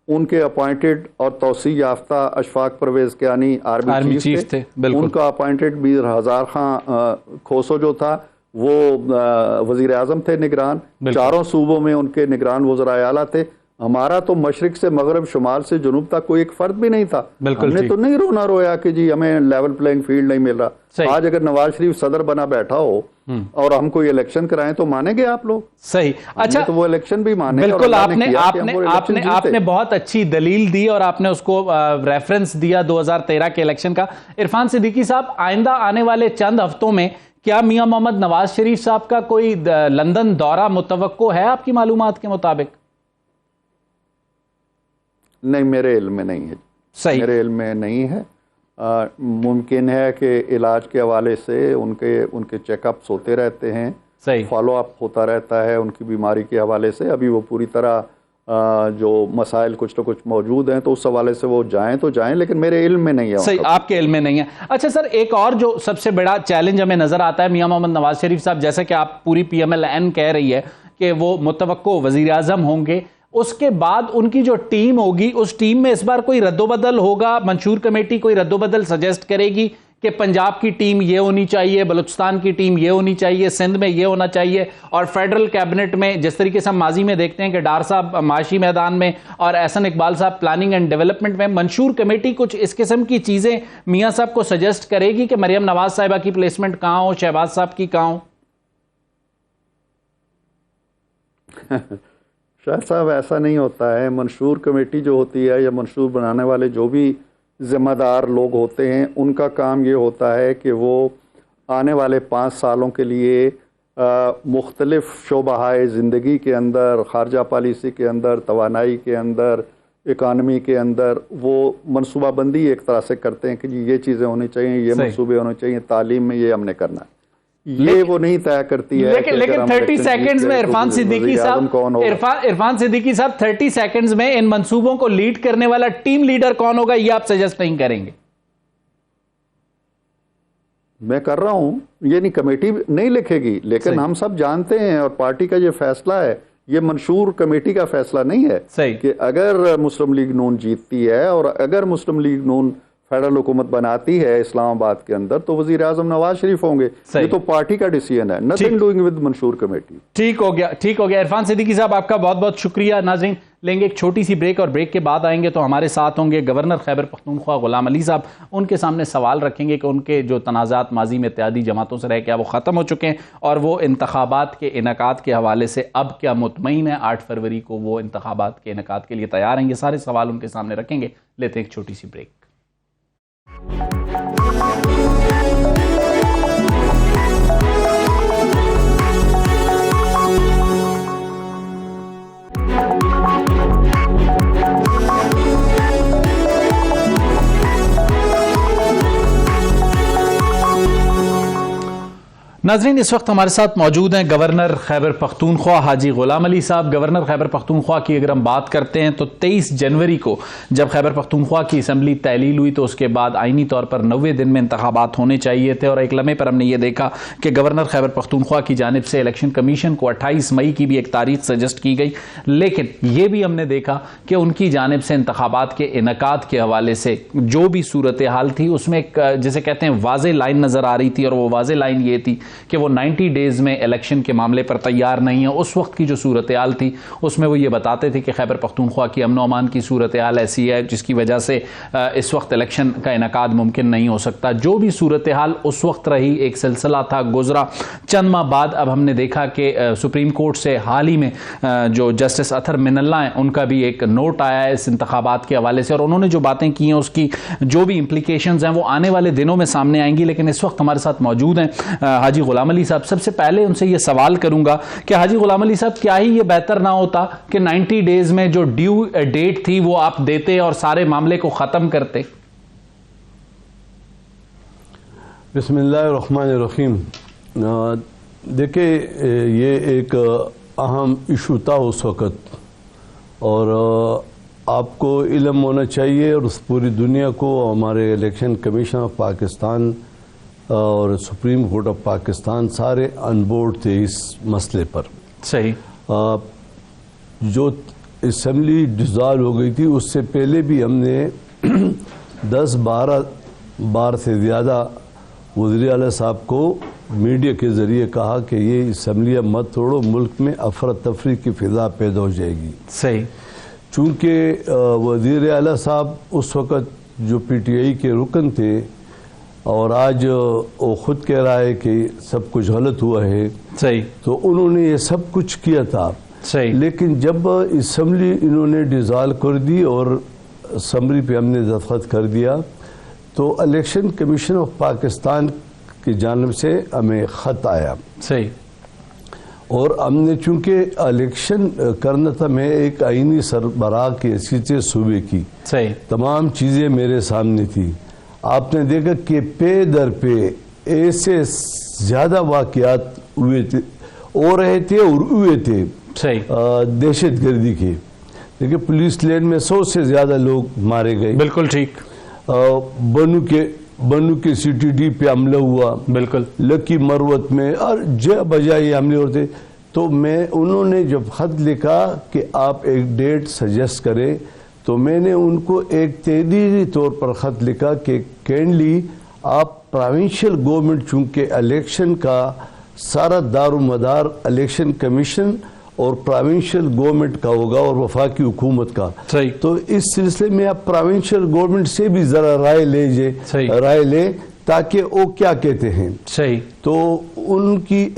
ان کے اپوائنٹڈ اور توسیع یافتہ اشفاق پرویز کیانی آرمی چیف تھے، ان کا اپوائنٹڈ میر ہزار خان کھوسو جو تھا وہ وزیر اعظم تھے نگران، 4 صوبوں میں ان کے نگران وزرائے اعلیٰ تھے۔ ہمارا تو مشرق سے مغرب، شمال سے جنوب تک کوئی ایک فرد بھی نہیں تھا۔ ہم نے تو نہیں رونا رویا کہ جی ہمیں لیول پلینگ فیلڈ نہیں مل رہا۔ آج اگر نواز شریف صدر بنا بیٹھا ہو اور ہم کوئی الیکشن کرائیں تو مانیں گے آپ لوگ؟ صحیح۔ اچھا، تو وہ الیکشن بھی مانے۔ بالکل، آپ نے بہت اچھی دلیل دی اور آپ نے اس کو ریفرنس دیا 2013 کے الیکشن کا۔ عرفان صدیقی صاحب، آئندہ آنے والے چند ہفتوں میں کیا میاں محمد نواز شریف صاحب کا کوئی لندن دورہ متوقع ہے آپ کی معلومات کے مطابق؟ نہیں، میرے علم میں نہیں ہے۔ صحیح، میرے علم میں نہیں ہے۔ ممکن ہے کہ علاج کے حوالے سے ان کے چیک اپس ہوتے رہتے ہیں، فالو اپ ہوتا رہتا ہے ان کی بیماری کے حوالے سے۔ ابھی وہ پوری طرح جو مسائل کچھ نہ کچھ موجود ہیں تو اس حوالے سے وہ جائیں تو جائیں، لیکن میرے علم میں نہیں ہے۔ صحیح، آپ کے علم میں نہیں ہے۔ اچھا سر، ایک اور جو سب سے بڑا چیلنج ہمیں نظر آتا ہے میاں محمد نواز شریف صاحب، جیسا کہ آپ پوری پی ایم ایل این کہہ رہی ہے کہ وہ متوقع وزیر اعظم ہوں گے، اس کے بعد ان کی جو ٹیم ہوگی اس ٹیم میں اس بار کوئی رد و بدل ہوگا؟ منشور کمیٹی کوئی رد و بدل سجیسٹ کرے گی کہ پنجاب کی ٹیم یہ ہونی چاہیے، بلوچستان کی ٹیم یہ ہونی چاہیے، سندھ میں یہ ہونا چاہیے، اور فیڈرل کیبنٹ میں جس طریقے سے ہم ماضی میں دیکھتے ہیں کہ ڈار صاحب معاشی میدان میں اور احسن اقبال صاحب پلاننگ اینڈ ڈیولپمنٹ میں، منشور کمیٹی کچھ اس قسم کی چیزیں میاں صاحب کو سجیسٹ کرے گی کہ مریم نواز صاحبہ کی پلیسمنٹ کہاں ہو، شہباز صاحب کی کہاں ہو؟ شاہد صاحب ایسا نہیں ہوتا ہے۔ منشور کمیٹی جو ہوتی ہے یا منشور بنانے والے جو بھی ذمہ دار لوگ ہوتے ہیں ان کا کام یہ ہوتا ہے کہ وہ آنے والے 5 سالوں کے لیے مختلف شعبۂ زندگی کے اندر، خارجہ پالیسی کے اندر، توانائی کے اندر، اکانومی کے اندر وہ منصوبہ بندی ایک طرح سے کرتے ہیں کہ جی یہ چیزیں ہونی چاہیے، یہ منصوبے ہونے چاہیے، تعلیم میں یہ ہم نے کرنا ہے۔ یہ وہ نہیں طے کرتی ہے۔ لیکن 30 سیکنڈز میں عرفان صدیقی صاحب 30 سیکنڈز میں ان منصوبوں کو لیڈ کرنے والا ٹیم لیڈر کون ہوگا یہ آپ سجیسٹ نہیں کریں گے؟ میں کر رہا ہوں، یہ نہیں کمیٹی نہیں لکھے گی، لیکن ہم سب جانتے ہیں اور پارٹی کا یہ فیصلہ ہے، یہ منشور کمیٹی کا فیصلہ نہیں ہے کہ اگر مسلم لیگ نون جیتتی ہے اور اگر مسلم لیگ نون فیڈرل حکومت بناتی ہے اسلام آباد کے اندر تو وزیر اعظم نواز شریف ہوں گے۔ یہ تو پارٹی کا ڈیسیژن ہے، نتھنگ ڈوئنگ ود منشور کمیٹی۔ ٹھیک ہو گیا عرفان صدیقی صاحب، آپ کا بہت بہت شکریہ۔ ناظرین، لیں گے ایک چھوٹی سی بریک اور بریک کے بعد آئیں گے تو ہمارے ساتھ ہوں گے گورنر خیبر پختونخوا غلام علی صاحب۔ ان کے سامنے سوال رکھیں گے کہ ان کے جو تنازعات ماضی میں اتحادی جماعتوں سے رہ کیا وہ ختم ہو چکے ہیں اور وہ انتخابات کے انعقاد کے حوالے سے اب کیا مطمئن ہے 8 فروری کو وہ انتخابات کے انعقاد کے لیے تیار ہیں؟ یہ سارے سوال ان کے سامنے رکھیں گے۔ لیتے ہیں ایک چھوٹی سی بریک۔ ناظرین، اس وقت ہمارے ساتھ موجود ہیں گورنر خیبر پختونخوا حاجی غلام علی صاحب۔ گورنر خیبر پختونخوا کی اگر ہم بات کرتے ہیں تو 23 جنوری کو جب خیبر پختونخوا کی اسمبلی تحلیل ہوئی تو اس کے بعد آئینی طور پر 90 دن میں انتخابات ہونے چاہیے تھے، اور ایک لمحے پر ہم نے یہ دیکھا کہ گورنر خیبر پختونخوا کی جانب سے الیکشن کمیشن کو 28 مئی کی بھی ایک تاریخ سجیسٹ کی گئی، لیکن یہ بھی ہم نے دیکھا کہ ان کی جانب سے انتخابات کے انعقاد کے حوالے سے جو بھی صورتحال تھی اس میں ایک جسے کہتے ہیں واضح لائن نظر آ رہی تھی، اور وہ واضح لائن یہ تھی کہ وہ 90 ڈیز میں الیکشن کے معاملے پر تیار نہیں ہے. اس وقت کی جو صورتحال تھی اس میں وہ یہ بتاتے تھے کہ خیبر پختونخوا کی امن و امان کی صورتحال ایسی ہے جس کی وجہ سے اس وقت الیکشن کا انعقاد ممکن نہیں ہو سکتا. جو بھی صورتحال اس وقت رہی ایک سلسلہ تھا گزرا. چند ماہ بعد اب ہم نے دیکھا کہ سپریم کورٹ سے حال ہی میں جو جسٹس اطہر من اللہ ہیں ان کا بھی ایک نوٹ آیا ہے اس انتخابات کے حوالے سے, اور انہوں نے جو باتیں کی ہیں اس کی جو بھی امپلیکیشنز ہیں وہ آنے والے دنوں میں سامنے آئیں گی. لیکن اس وقت ہمارے ساتھ موجود ہیں حاجی غلام علی صاحب. سب سے پہلے ان سے یہ سوال کروں گا کہ حاجی غلام علی صاحب کیا ہی یہ بہتر نہ ہوتا کہ 90 ڈیز میں جو ڈیو ڈیٹ تھی وہ آپ دیتے اور سارے معاملے کو ختم کرتے؟ بسم اللہ الرحمن الرحیم. دیکھیں یہ ایک اہم ایشو تھا اس وقت, اور آپ کو علم ہونا چاہیے اور اس پوری دنیا کو ہمارے الیکشن کمیشن آف پاکستان اور سپریم کورٹ آف پاکستان سارے ان بورڈ تھے اس مسئلے پر. صحیح. جو اسمبلی ڈیزالو ہو گئی تھی اس سے پہلے بھی ہم نے 10-12 بار سے زیادہ وزیر اعلیٰ صاحب کو میڈیا کے ذریعے کہا کہ یہ اسمبلیاں مت توڑو, ملک میں افراتفری کی فضا پیدا ہو جائے گی. صحیح. چونکہ وزیر اعلیٰ صاحب اس وقت جو پی ٹی آئی کے رکن تھے اور آج وہ خود کہہ رہا ہے کہ سب کچھ غلط ہوا ہے. صحیح. تو انہوں نے یہ سب کچھ کیا تھا. صحیح. لیکن جب اسمبلی انہوں نے ڈیزالو کر دی اور اسمبلی پہ ہم نے دستخط کر دیا تو الیکشن کمیشن آف پاکستان کی جانب سے ہمیں خط آیا. صحیح. اور ہم نے چونکہ الیکشن کرنا تھا, میں ایک آئینی سربراہ کی حیثیت سے صوبے کی, صحیح, تمام چیزیں میرے سامنے تھی. آپ نے دیکھا کہ پے در پہ ایسے زیادہ واقعات ہوئے تھے, ہو رہے تھے اور ہوئے تھے. صحیح. دہشت گردی کے دیکھیں پولیس لین میں 100 سے زیادہ لوگ مارے گئے. بالکل ٹھیک. بنو کے سی ٹی ڈی پہ حملہ ہوا. بالکل. لکی مروت میں اور بجائے حملے ہوتے. تو انہوں نے جب خط لکھا کہ آپ ایک ڈیٹ سجیسٹ کریں تو میں نے ان کو ایک تحریری طور پر خط لکھا کہ کینڈلی آپ پروونشل گورنمنٹ, چونکہ الیکشن کا سارا دار و مدار الیکشن کمیشن اور پروونشل گورنمنٹ کا ہوگا اور وفاقی حکومت کا. صحیح. تو اس سلسلے میں آپ پروونشل گورنمنٹ سے بھی ذرا رائے لیں تاکہ وہ کیا کہتے ہیں. صحیح. تو ان کی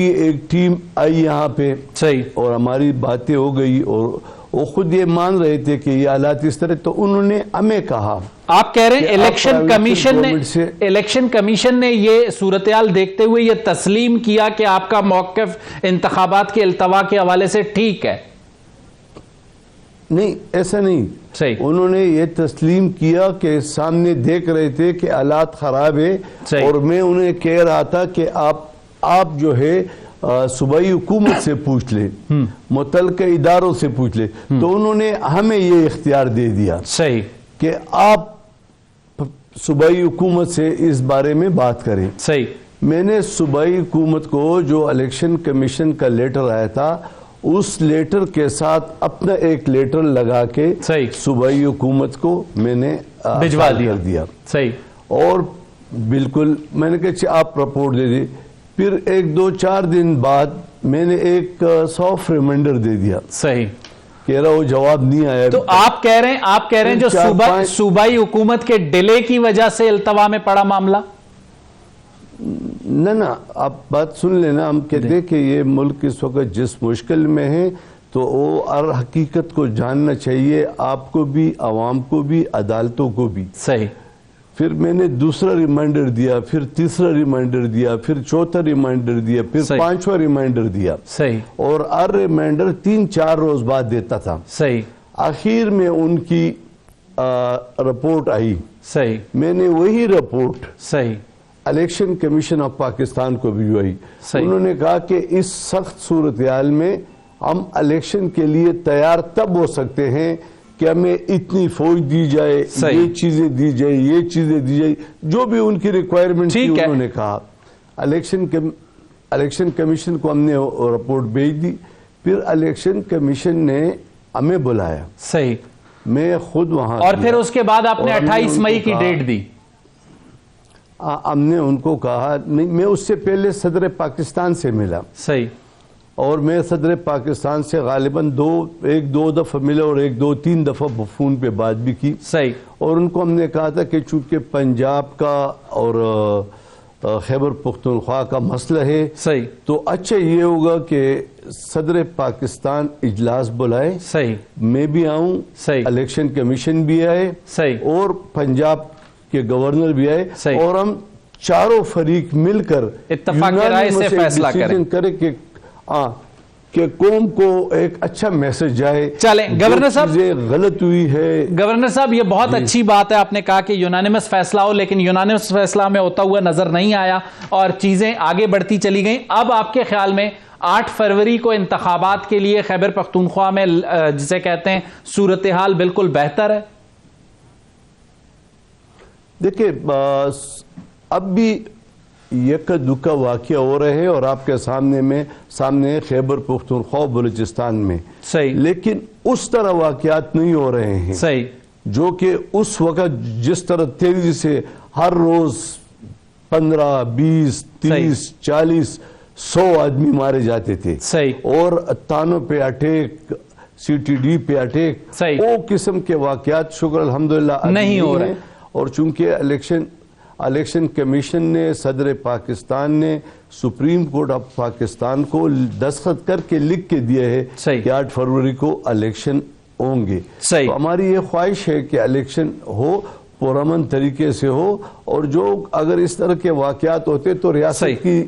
ایک ٹیم آئی یہاں پہ. صحیح. اور ہماری باتیں ہو گئی اور وہ خود یہ مان رہے تھے کہ یہ حالات اس طرح. تو انہوں نے ہمیں کہا, آپ کہہ رہے ہیں الیکشن کمیشن نے یہ صورتحال دیکھتے ہوئے یہ تسلیم کیا کہ آپ کا موقف انتخابات کے التوا کے حوالے سے ٹھیک ہے؟ نہیں, ایسا نہیں. صحیح. انہوں نے یہ تسلیم کیا کہ سامنے دیکھ رہے تھے کہ حالات خراب ہے. اور میں انہیں کہہ رہا تھا کہ آپ جو ہے صوبائی حکومت سے پوچھ لے, متعلقہ اداروں سے پوچھ لے. تو انہوں نے ہمیں یہ اختیار دے دیا. صحیح. کہ آپ صوبائی حکومت سے اس بارے میں بات کریں. صحیح. میں نے صوبائی حکومت کو جو الیکشن کمیشن کا لیٹر آیا تھا اس لیٹر کے ساتھ اپنا ایک لیٹر لگا کے صوبائی حکومت کو میں نے بھجوا دیا. صحیح. اور بالکل میں نے کہا آپ رپورٹ دے دی. پھر 1-2-4 دن بعد میں نے ایک سافٹ ریمائنڈر دے دیا. صحیح. کہہ رہا وہ جواب نہیں آیا. تو آپ کہہ رہے ہیں جو صوبائی حکومت کے ڈیلے کی وجہ سے التوا میں پڑا معاملہ؟ نہ آپ بات سن لینا. ہم کہتے ہیں کہ یہ ملک اس وقت جس مشکل میں ہے تو وہ ہر حقیقت کو جاننا چاہیے, آپ کو بھی, عوام کو بھی, عدالتوں کو بھی. صحیح. پھر میں نے دوسرا ریمائنڈر دیا, پھر تیسرا ریمائنڈر دیا, پھر چوتھا ریمائنڈر دیا, پھر 5واں ریمائنڈر دیا. صحیح. اور ہر ریمائنڈر 3-4 روز بعد دیتا تھا. صحیح. آخر میں ان کی رپورٹ آئی. صحیح. میں نے وہی رپورٹ صحیح الیکشن کمیشن آف پاکستان کو بھجوائی. انہوں نے کہا کہ اس سخت صورتحال میں ہم الیکشن کے لیے تیار تب ہو سکتے ہیں کہ ہمیں اتنی فوج دی جائے, یہ چیزیں دی جائے, یہ چیزیں دی جائے, جو بھی ان کی ریکوائرمنٹ تھی. انہوں نے کہا الیکشن کمیشن کو ہم نے رپورٹ بھیج دی. پھر الیکشن کمیشن نے ہمیں بلایا. صحیح. میں خود وہاں, اور پھر اس کے بعد آپ نے 28 مئی کی ڈیٹ دی. ہم نے ان کو کہا نہیں. میں اس سے پہلے صدر پاکستان سے ملا, صحیح, اور میں صدر پاکستان سے غالباً ایک دو دفعہ ملا اور ایک دو تین دفعہ فون پہ بات بھی کی. صحیح, اور ان کو ہم نے کہا تھا کہ چونکہ پنجاب کا اور خیبر پختونخوا کا مسئلہ ہے, صحیح, تو اچھا یہ ہوگا کہ صدر پاکستان اجلاس بلائے, صحیح, میں بھی آؤں, صحیح, الیکشن کمیشن بھی آئے, صحیح, اور پنجاب کے گورنر بھی آئے, صحیح, اور ہم چاروں فریق مل کر اتفاق رائے سے فیصلہ کریں کہ قوم کو ایک اچھا میسج جائے. چلیں گورنر صاحب, غلط ہوئی ہے. گورنر صاحب یہ بہت اچھی بات ہے, آپ نے کہا کہ یونانیمس فیصلہ ہو, لیکن یونانیمس فیصلہ میں ہوتا ہوا نظر نہیں آیا اور چیزیں آگے بڑھتی چلی گئیں. اب آپ کے خیال میں 8 فروری کو انتخابات کے لیے خیبر پختونخوا میں جسے کہتے ہیں صورتحال بالکل بہتر ہے؟ دیکھیں اب بھی یک دکا واقعہ ہو رہے ہیں اور آپ کے سامنے خیبر پختونخوا بلوچستان میں, صحیح, لیکن اس طرح واقعات نہیں ہو رہے ہیں, صحیح, جو کہ اس وقت جس طرح تیزی سے ہر روز 15 20 30 40 100 آدمی مارے جاتے تھے, صحیح, اور تانوں پہ اٹیک, سی ٹی ڈی پہ اٹیک, صحیح, وہ قسم کے واقعات شکر الحمدللہ نہیں ہو رہے. اور چونکہ الیکشن کمیشن نے, صدر پاکستان نے سپریم کورٹ آف پاکستان کو دستخط کر کے لکھ کے دیا ہے کہ 8 فروری کو الیکشن ہوں گے. تو ہماری یہ خواہش ہے کہ الیکشن ہو, پرامن طریقے سے ہو, اور جو اگر اس طرح کے واقعات ہوتے تو ریاست کی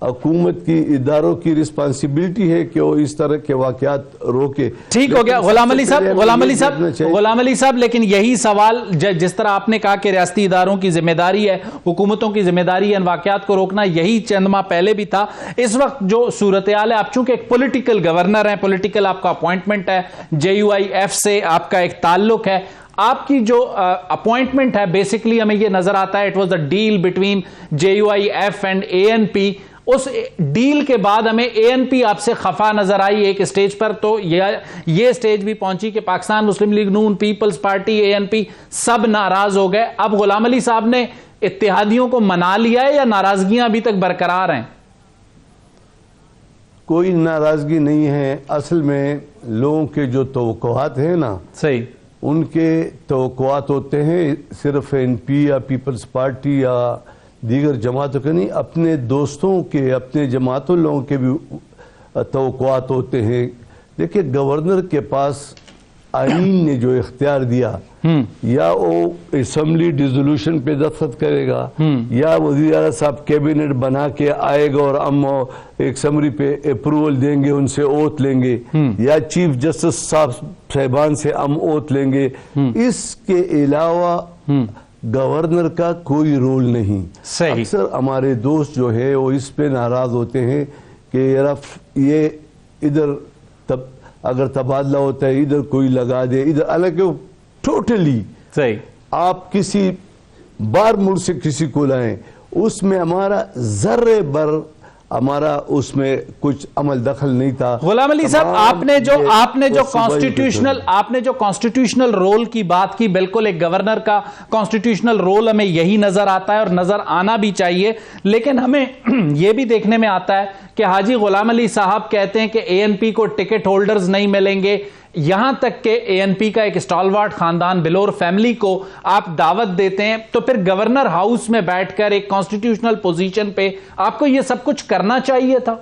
حکومت کی اداروں کی رسپانسبلٹی ہے کہ وہ اس طرح کے واقعات روکے. ٹھیک ہو گیا غلام علی صاحب, لیکن یہی سوال جس طرح آپ نے کہا کہ ریاستی اداروں کی ذمہ داری ہے, حکومتوں کی ذمہ داری ہے ان واقعات کو روکنا, یہی چند ماہ پہلے بھی تھا. اس وقت جو صورتحال ہے, آپ چونکہ ایک پولیٹیکل گورنر ہیں, پولیٹیکل آپ کا اپوائنٹمنٹ ہے, JUIF سے آپ کا ایک تعلق ہے, آپ کی جو اپوائنٹمنٹ ہے بیسیکلی ہمیں یہ نظر آتا ہے it was the deal between JUIF and ANP. اس ڈیل کے بعد ہمیں ANP آپ سے خفا نظر آئی ایک سٹیج پر, تو یہ سٹیج بھی پہنچی کہ پاکستان مسلم لیگ نون, پیپلز پارٹی, ANP سب ناراض ہو گئے. اب غلام علی صاحب نے اتحادیوں کو منا لیا ہے یا ناراضگیاں ابھی تک برقرار ہیں؟ کوئی ناراضگی نہیں ہے. اصل میں لوگوں کے جو توقعات ہیں نا, صحیح, ان کے توقعات ہوتے ہیں صرف NP یا پیپلز پارٹی یا دیگر جماعتوں کے نہیں, اپنے دوستوں کے, اپنے جماعتوں لوگوں کے بھی توقعات ہوتے ہیں. دیکھیں گورنر کے پاس آئین نے جو اختیار دیا, یا وہ اسمبلی ڈیزولوشن پہ دستخط کرے گا, یا وزیر اعلیٰ صاحب کیبنٹ بنا کے آئے گا اور ہم ایک سمری پہ اپروول دیں گے, ان سے اوت لیں گے, یا چیف جسٹس صاحبان سے ہم اوت لیں گے. اس کے علاوہ گورنر کا کوئی رول نہیں. اکثر ہمارے دوست جو ہے وہ اس پہ ناراض ہوتے ہیں کہ یہ ادھر اگر تبادلہ ہوتا ہے ادھر کوئی لگا دے, ادھر, حالانکہ ٹوٹلی صحیح, آپ کسی بار ملک سے کسی کو لائیں, اس میں ہمارا ذرے بر ہمارا اس میں کچھ عمل دخل نہیں تھا. غلام علی صاحب, آپ نے جو کانسٹیٹیوشنل رول کی بات کی, بالکل ایک گورنر کا کانسٹیٹیوشنل رول ہمیں یہی نظر آتا ہے اور نظر آنا بھی چاہیے, لیکن ہمیں یہ بھی دیکھنے میں آتا ہے کہ حاجی غلام علی صاحب کہتے ہیں کہ ANP کو ٹکٹ ہولڈرز نہیں ملیں گے, یہاں تک کہ ANP کا ایک اسٹالوارٹ خاندان بلور فیملی کو آپ دعوت دیتے ہیں, تو پھر گورنر ہاؤس میں بیٹھ کر ایک کانسٹیٹیوشنل پوزیشن پہ آپ کو یہ سب کچھ کرنا چاہیے تھا.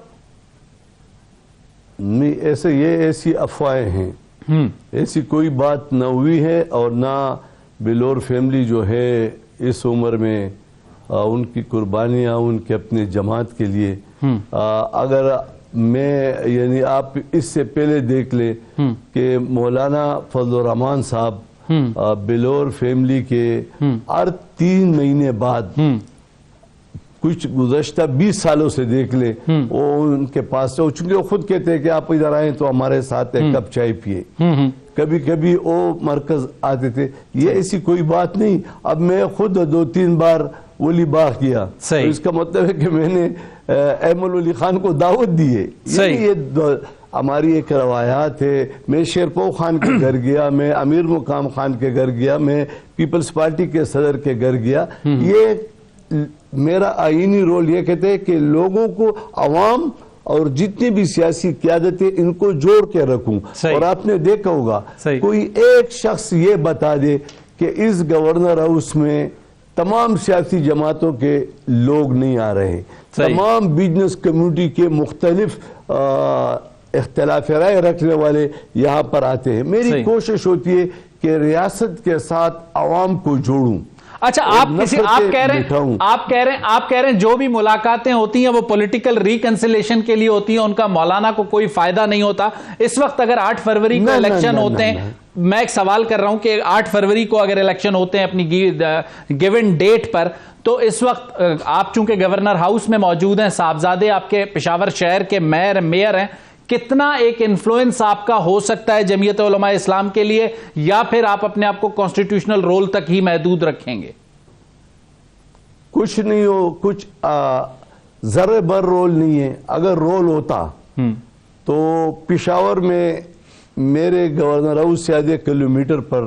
نہیں, ایسی افواہیں ہیں, ایسی کوئی بات نہ ہوئی ہے, اور نہ بلور فیملی جو ہے اس عمر میں ان کی قربانیاں ان کے اپنے جماعت کے لیے, اگر میں یعنی آپ اس سے پہلے دیکھ لیں کہ مولانا فضل الرحمان صاحب بلور فیملی کے ہر 3 مہینے بعد کچھ گزشتہ 20 سالوں سے دیکھ لیں وہ ان کے پاس سے, چونکہ وہ خود کہتے ہیں کہ آپ ادھر آئیں تو ہمارے ساتھ ایک کپ چائے پیئے, کبھی کبھی وہ مرکز آتے تھے. یہ ایسی کوئی بات نہیں. اب میں خود 2-3 بار ولی باغ کیا, اس کا مطلب ہے کہ میں نے ایمل علی خان کو دعوت دی ہے. یہ ہماری ایک روایات ہے. میں شیرپو خان کے گھر گیا, میں امیر مقام خان کے گھر گیا, میں پیپلز پارٹی کے صدر کے گھر گیا. یہ میرا آئینی رول یہ کہتے ہیں کہ لوگوں کو، عوام اور جتنی بھی سیاسی قیادتیں، ان کو جوڑ کے رکھوں. اور آپ نے دیکھا ہوگا کوئی ایک شخص یہ بتا دے کہ اس گورنر ہاؤس میں تمام سیاسی جماعتوں کے لوگ نہیں آ رہے ہیں، تمام بزنس کمیونٹی کے مختلف اختلاف رائے رکھنے والے یہاں پر آتے ہیں. میری کوشش ہوتی ہے کہ ریاست کے ساتھ عوام کو جوڑوں. اچھا، آپ کہہ رہے ہیں جو بھی ملاقاتیں ہوتی ہیں وہ پولیٹیکل ریکنسیلیشن کے لیے ہوتی ہیں، ان کا مولانا کو کوئی فائدہ نہیں ہوتا. اس وقت اگر 8 فروری کو الیکشن ہوتے ہیں، میں ایک سوال کر رہا ہوں کہ 8 فروری کو اگر الیکشن ہوتے ہیں اپنی گیون ڈیٹ پر، تو اس وقت آپ چونکہ گورنر ہاؤس میں موجود ہیں، صاحبزادے آپ کے پشاور شہر کے میئر ہیں، کتنا ایک انفلوئنس آپ کا ہو سکتا ہے جمعیت علماء اسلام کے لیے، یا پھر آپ اپنے آپ کو کانسٹیٹیوشنل رول تک ہی محدود رکھیں گے؟ کچھ نہیں ہو، کچھ ذرے بر رول نہیں ہے. اگر رول ہوتا تو پشاور میں میرے گورنر ہاؤس سے آدھے کلومیٹر پر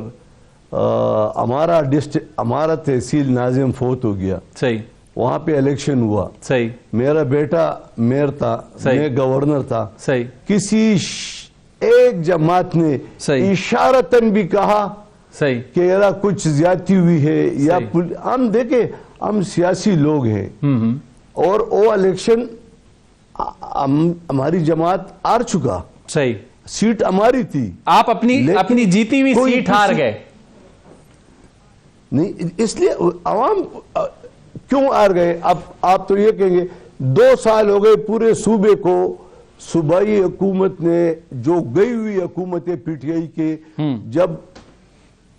ہمارا تحصیل ناظم فوت ہو گیا. صحیح. وہاں پہ الیکشن ہوا. صحیح. میرا بیٹا میئر تھا، میں گورنر تھا. صحیح. کسی ایک جماعت نے اشارتاً بھی کہا صحیح کہ یار کچھ زیادتی ہوئی ہے، یا ہم دیکھیں ہم سیاسی لوگ ہیں، اور وہ الیکشن ہماری جماعت ہار چکا. صحیح. سیٹ ہماری تھی، آپ اپنی جیتی ہوئی سیٹ ہار گئے. نہیں، اس لیے عوام کیوں ہار گئے؟ اب آپ تو یہ کہیں گے 2 سال ہو گئے پورے صوبے کو، صوبائی حکومت نے، جو گئی ہوئی حکومت پی ٹی آئی کے، جب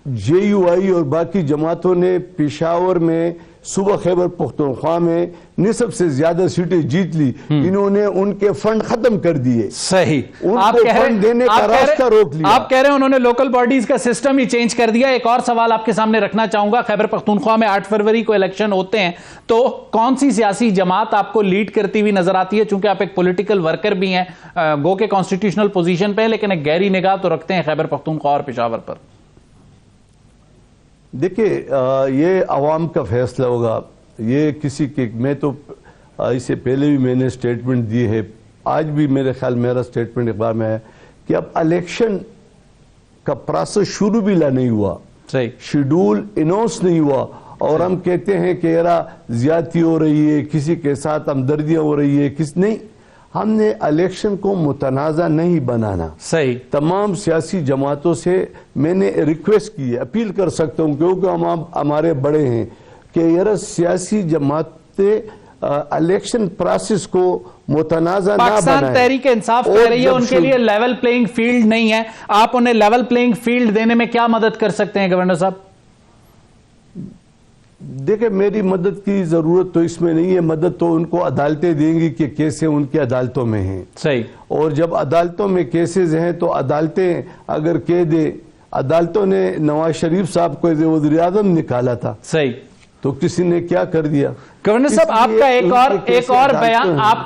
جے یو آئی اور باقی جماعتوں نے پشاور میں، صوبہ خیبر پختونخوا میں نصف سے زیادہ سیٹیں جیت لی، انہوں نے ان کے فنڈ ختم کر دیے. صحیح. ان کو فنڈ دینے کا راستہ روک لیا. آپ کہہ رہے ہیں انہوں نے لوکل باڈیز کا سسٹم ہی چینج کر دیا. ایک اور سوال آپ کے سامنے رکھنا چاہوں گا. خیبر پختونخوا میں 8 فروری کو الیکشن ہوتے ہیں تو کون سی سیاسی جماعت آپ کو لیڈ کرتی ہوئی نظر آتی ہے؟ چونکہ آپ ایک پولیٹیکل ورکر بھی ہیں، گو کے کانسٹیٹیوشنل پوزیشن پہ، لیکن ایک گہری نگاہ تو رکھتے ہیں خیبر پختونخوا اور پشاور پر. دیکھیں، یہ عوام کا فیصلہ ہوگا. یہ کسی کے، میں تو اس سے پہلے بھی میں نے سٹیٹمنٹ دی ہے، آج بھی میرے خیال میرا سٹیٹمنٹ اخبار میں ہے کہ اب الیکشن کا پروسیس شروع بھی نہیں ہوا، شیڈول اناؤنس نہیں ہوا، اور ہم کہتے ہیں کہ یار زیادتی ہو رہی ہے، کسی کے ساتھ ہمدردیاں ہو رہی ہے، نہیں. ہم نے الیکشن کو متنازع نہیں بنانا. صحیح. تمام سیاسی جماعتوں سے میں نے ریکویسٹ کی ہے، اپیل کر سکتا ہوں کیونکہ ہمارے بڑے ہیں، کہ یار سیاسی جماعتیں الیکشن پروسیس کو متنازع نہ بنائیں. پاکستان تحریک انصاف کہہ رہی ہے ان کے لیے لیول پلینگ فیلڈ نہیں ہے. آپ انہیں لیول پلینگ فیلڈ دینے میں کیا مدد کر سکتے ہیں گورنر صاحب؟ دیکھیں، میری مدد کی ضرورت تو اس میں نہیں ہے. مدد تو ان کو عدالتیں دیں گی کہ کیسے ان کی عدالتوں میں ہیں. صحیح. اور جب عدالتوں میں کیسز ہیں تو عدالتیں اگر کہہ دے، عدالتوں نے نواز شریف صاحب کو وزیر اعظم نکالا تھا. صحیح. تو کسی نے کیا کر دیا؟ گورنر صاحب، آپ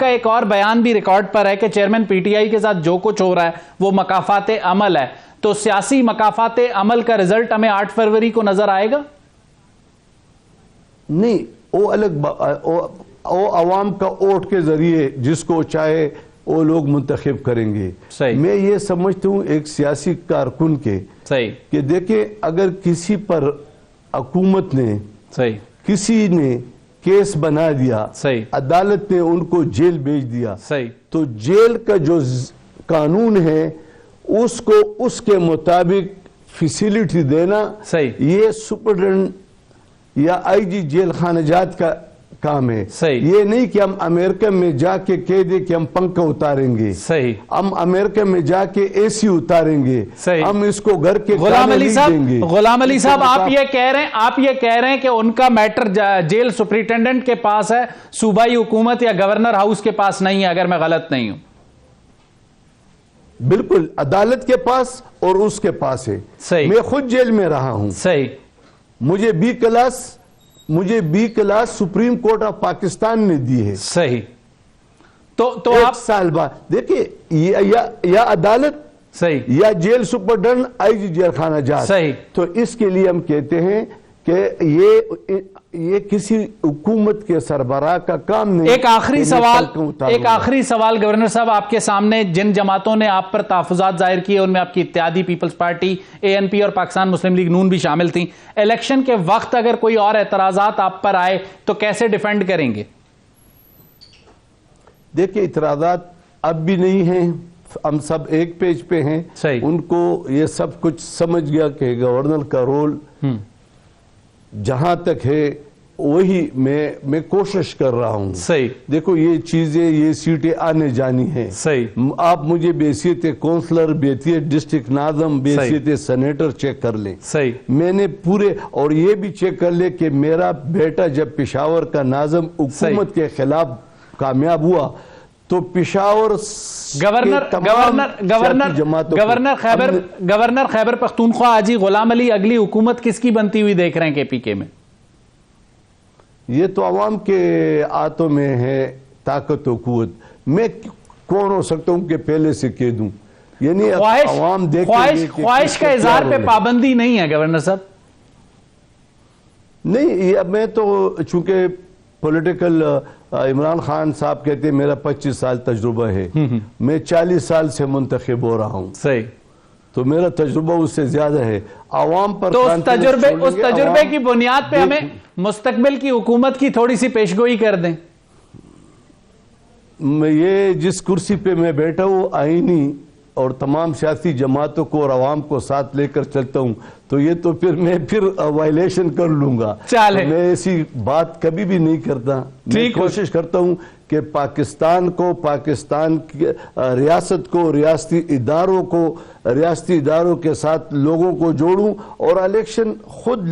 کا ایک اور بیان بھی ریکارڈ پر ہے کہ چیئرمین پی ٹی آئی کے ساتھ جو کچھ ہو رہا ہے وہ مکافات عمل ہے. تو سیاسی مکافات عمل کا رزلٹ ہمیں 8 فروری کو نظر آئے گا؟ نہیں، وہ الگ، وہ عوام کا ووٹ کے ذریعے جس کو چاہے وہ لوگ منتخب کریں گے. میں یہ سمجھتا ہوں ایک سیاسی کارکن کے کہ دیکھیں، اگر کسی پر حکومت نے، کسی نے کیس بنا دیا، عدالت نے ان کو جیل بھیج دیا، تو جیل کا جو قانون ہے اس کو اس کے مطابق فیسیلیٹی دینا یہ سپرڈنٹ یا آئی جی جیل خانہ جات کا کام ہے. یہ نہیں کہ ہم امریکہ میں جا کے کہہ دیں کہ ہم پنکھا اتاریں گے، ہم امریکہ میں جا کے اے سی اتاریں گے، ہم اس کو گھر کے غلام علی صاحب آپ یہ کہہ رہے ہیں کہ ان کا میٹر جیل سپرنٹینڈنٹ کے پاس ہے، صوبائی حکومت یا گورنر ہاؤس کے پاس نہیں ہے، اگر میں غلط نہیں ہوں؟ بالکل، عدالت کے پاس اور اس کے پاس ہے. میں خود جیل میں رہا ہوں. مجھے B class Supreme Court of Pakistan نے دی ہے. صحیح. تو 1 سال بعد دیکھیں، یا عدالت یا جیل سپرڈنٹ آئی جی جیل خانہ جات. تو اس کے لیے ہم کہتے ہیں کہ یہ کسی حکومت کے سربراہ کا کام نہیں. ایک آخری سوال گورنر صاحب آپ کے سامنے. جن جماعتوں نے آپ پر تحفظات ظاہر کیے ان میں آپ کی اتحادی پیپلز پارٹی, ANP اور پاکستان مسلم لیگ نون بھی شامل تھیں. الیکشن کے وقت اگر کوئی اور اعتراضات آپ پر آئے تو کیسے ڈیفینڈ کریں گے؟ دیکھیں اعتراضات اب بھی نہیں ہیں, ہم سب ایک پیج پہ ہیں. ان کو یہ سب کچھ سمجھ گیا کہ گورنر کا رول جہاں تک ہے وہی میں کوشش کر رہا ہوں. دیکھو یہ چیزیں, یہ سیٹیں آنے جانی ہیں. آپ مجھے بحیثیت کونسلر, بحیثیت ڈسٹرکٹ ناظم, بحیثیت سینیٹر چیک کر لیں. میں نے پورے, اور یہ بھی چیک کر لیں کہ میرا بیٹا جب پشاور کا ناظم حکومت کے خلاف کامیاب ہوا تو پشاور گورنر خیبر پختونخوا حاجی غلام علی اگلی حکومت کس کی بنتی ہوئی دیکھ رہے ہیں KPK میں؟ یہ تو عوام کے ہاتھوں میں ہے طاقت و قوت. میں کون ہو سکتا ہوں کہ پہلے سے کہہ دوں؟ یعنی عوام خواہش کا اظہار پہ پابندی نہیں ہے گورنر صاحب. نہیں, میں تو چونکہ پولیٹیکل, عمران خان صاحب کہتے ہیں میرا 25 سال تجربہ ہے, میں 40 سال سے منتخب ہو رہا ہوں. تو میرا تجربہ اس سے زیادہ ہے. عوام پر تو اس تجربے کی بنیاد پہ ہمیں مستقبل کی حکومت کی تھوڑی سی پیشگوئی کر دیں. یہ جس کرسی پہ میں بیٹھا ہوں آئینی اور تمام سیاسی جماعتوں کو اور عوام کو ساتھ لے کر چلتا ہوں, تو یہ تو میں وائلیشن کر لوں گا. میں ایسی بات کبھی بھی نہیں کرتا. میں کوشش کرتا ہوں کہ پاکستان کو, پاکستان کی ریاست کو, ریاستی اداروں کے ساتھ لوگوں کو جوڑوں, اور الیکشن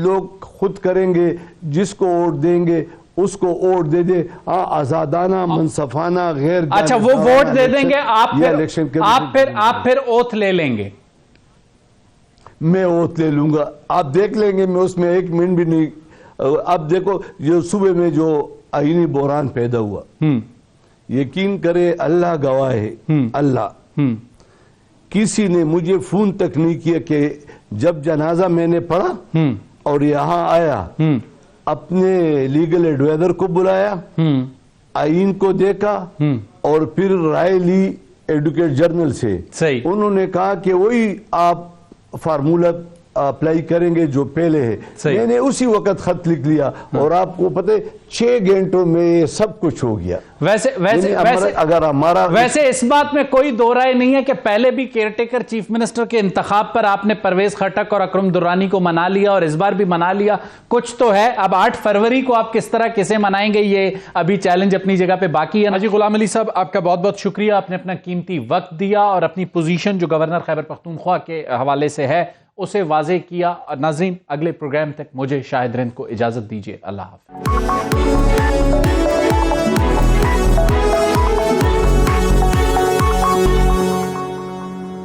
لوگ خود کریں گے. جس کو ووٹ دیں گے اس کو ووٹ دے دے. آزادانہ, منصفانہ, غیر جانبدارانہ. اچھا, وہ ووٹ دے دیں گے, آپ پھر اوتھ لے لیں گے؟ میں اوتھ لے لوں گا, آپ دیکھ لیں گے. میں اس میں ایک منٹ بھی نہیں. اب دیکھو جو صبح میں جو آئینی بحران پیدا ہوا, یقین کرے اللہ گواہ ہے, اللہ, کسی نے مجھے فون تک نہیں کیا کہ جب جنازہ میں نے پڑھا اور یہاں آیا, اپنے لیگل ایڈوائزر کو بلایا, آئین کو دیکھا, اور پھر رائے لی ایڈوکیٹ جرنل سے. انہوں نے کہا کہ وہی آپ فارمولا اپلائی کریں گے جو پہلے ہے. میں نے اسی وقت خط لکھ لیا, اور آپ کو پتہ 6 گھنٹوں میں یہ سب کچھ ہو گیا. ویسے اس بات میں کوئی دو رائے نہیں ہے کہ پہلے بھی کیئر ٹیکر چیف منسٹر کے انتخاب پر آپ نے پرویز خٹک اور اکرم درانی کو منا لیا, اور اس بار بھی منا لیا. کچھ تو ہے. اب 8 فروری کو آپ کس طرح کسے منائیں گے, یہ ابھی چیلنج اپنی جگہ پہ باقی ہے. حاجی غلام علی صاحب, آپ کا بہت بہت شکریہ. آپ نے اپنا قیمتی وقت دیا اور اپنی پوزیشن جو گورنر خیبر پختونخوا کے حوالے سے ہے اسے واضح کیا. ناظرین, اگلے پروگرام تک مجھے شاہد رند کو اجازت دیجیے. اللہ حافظ.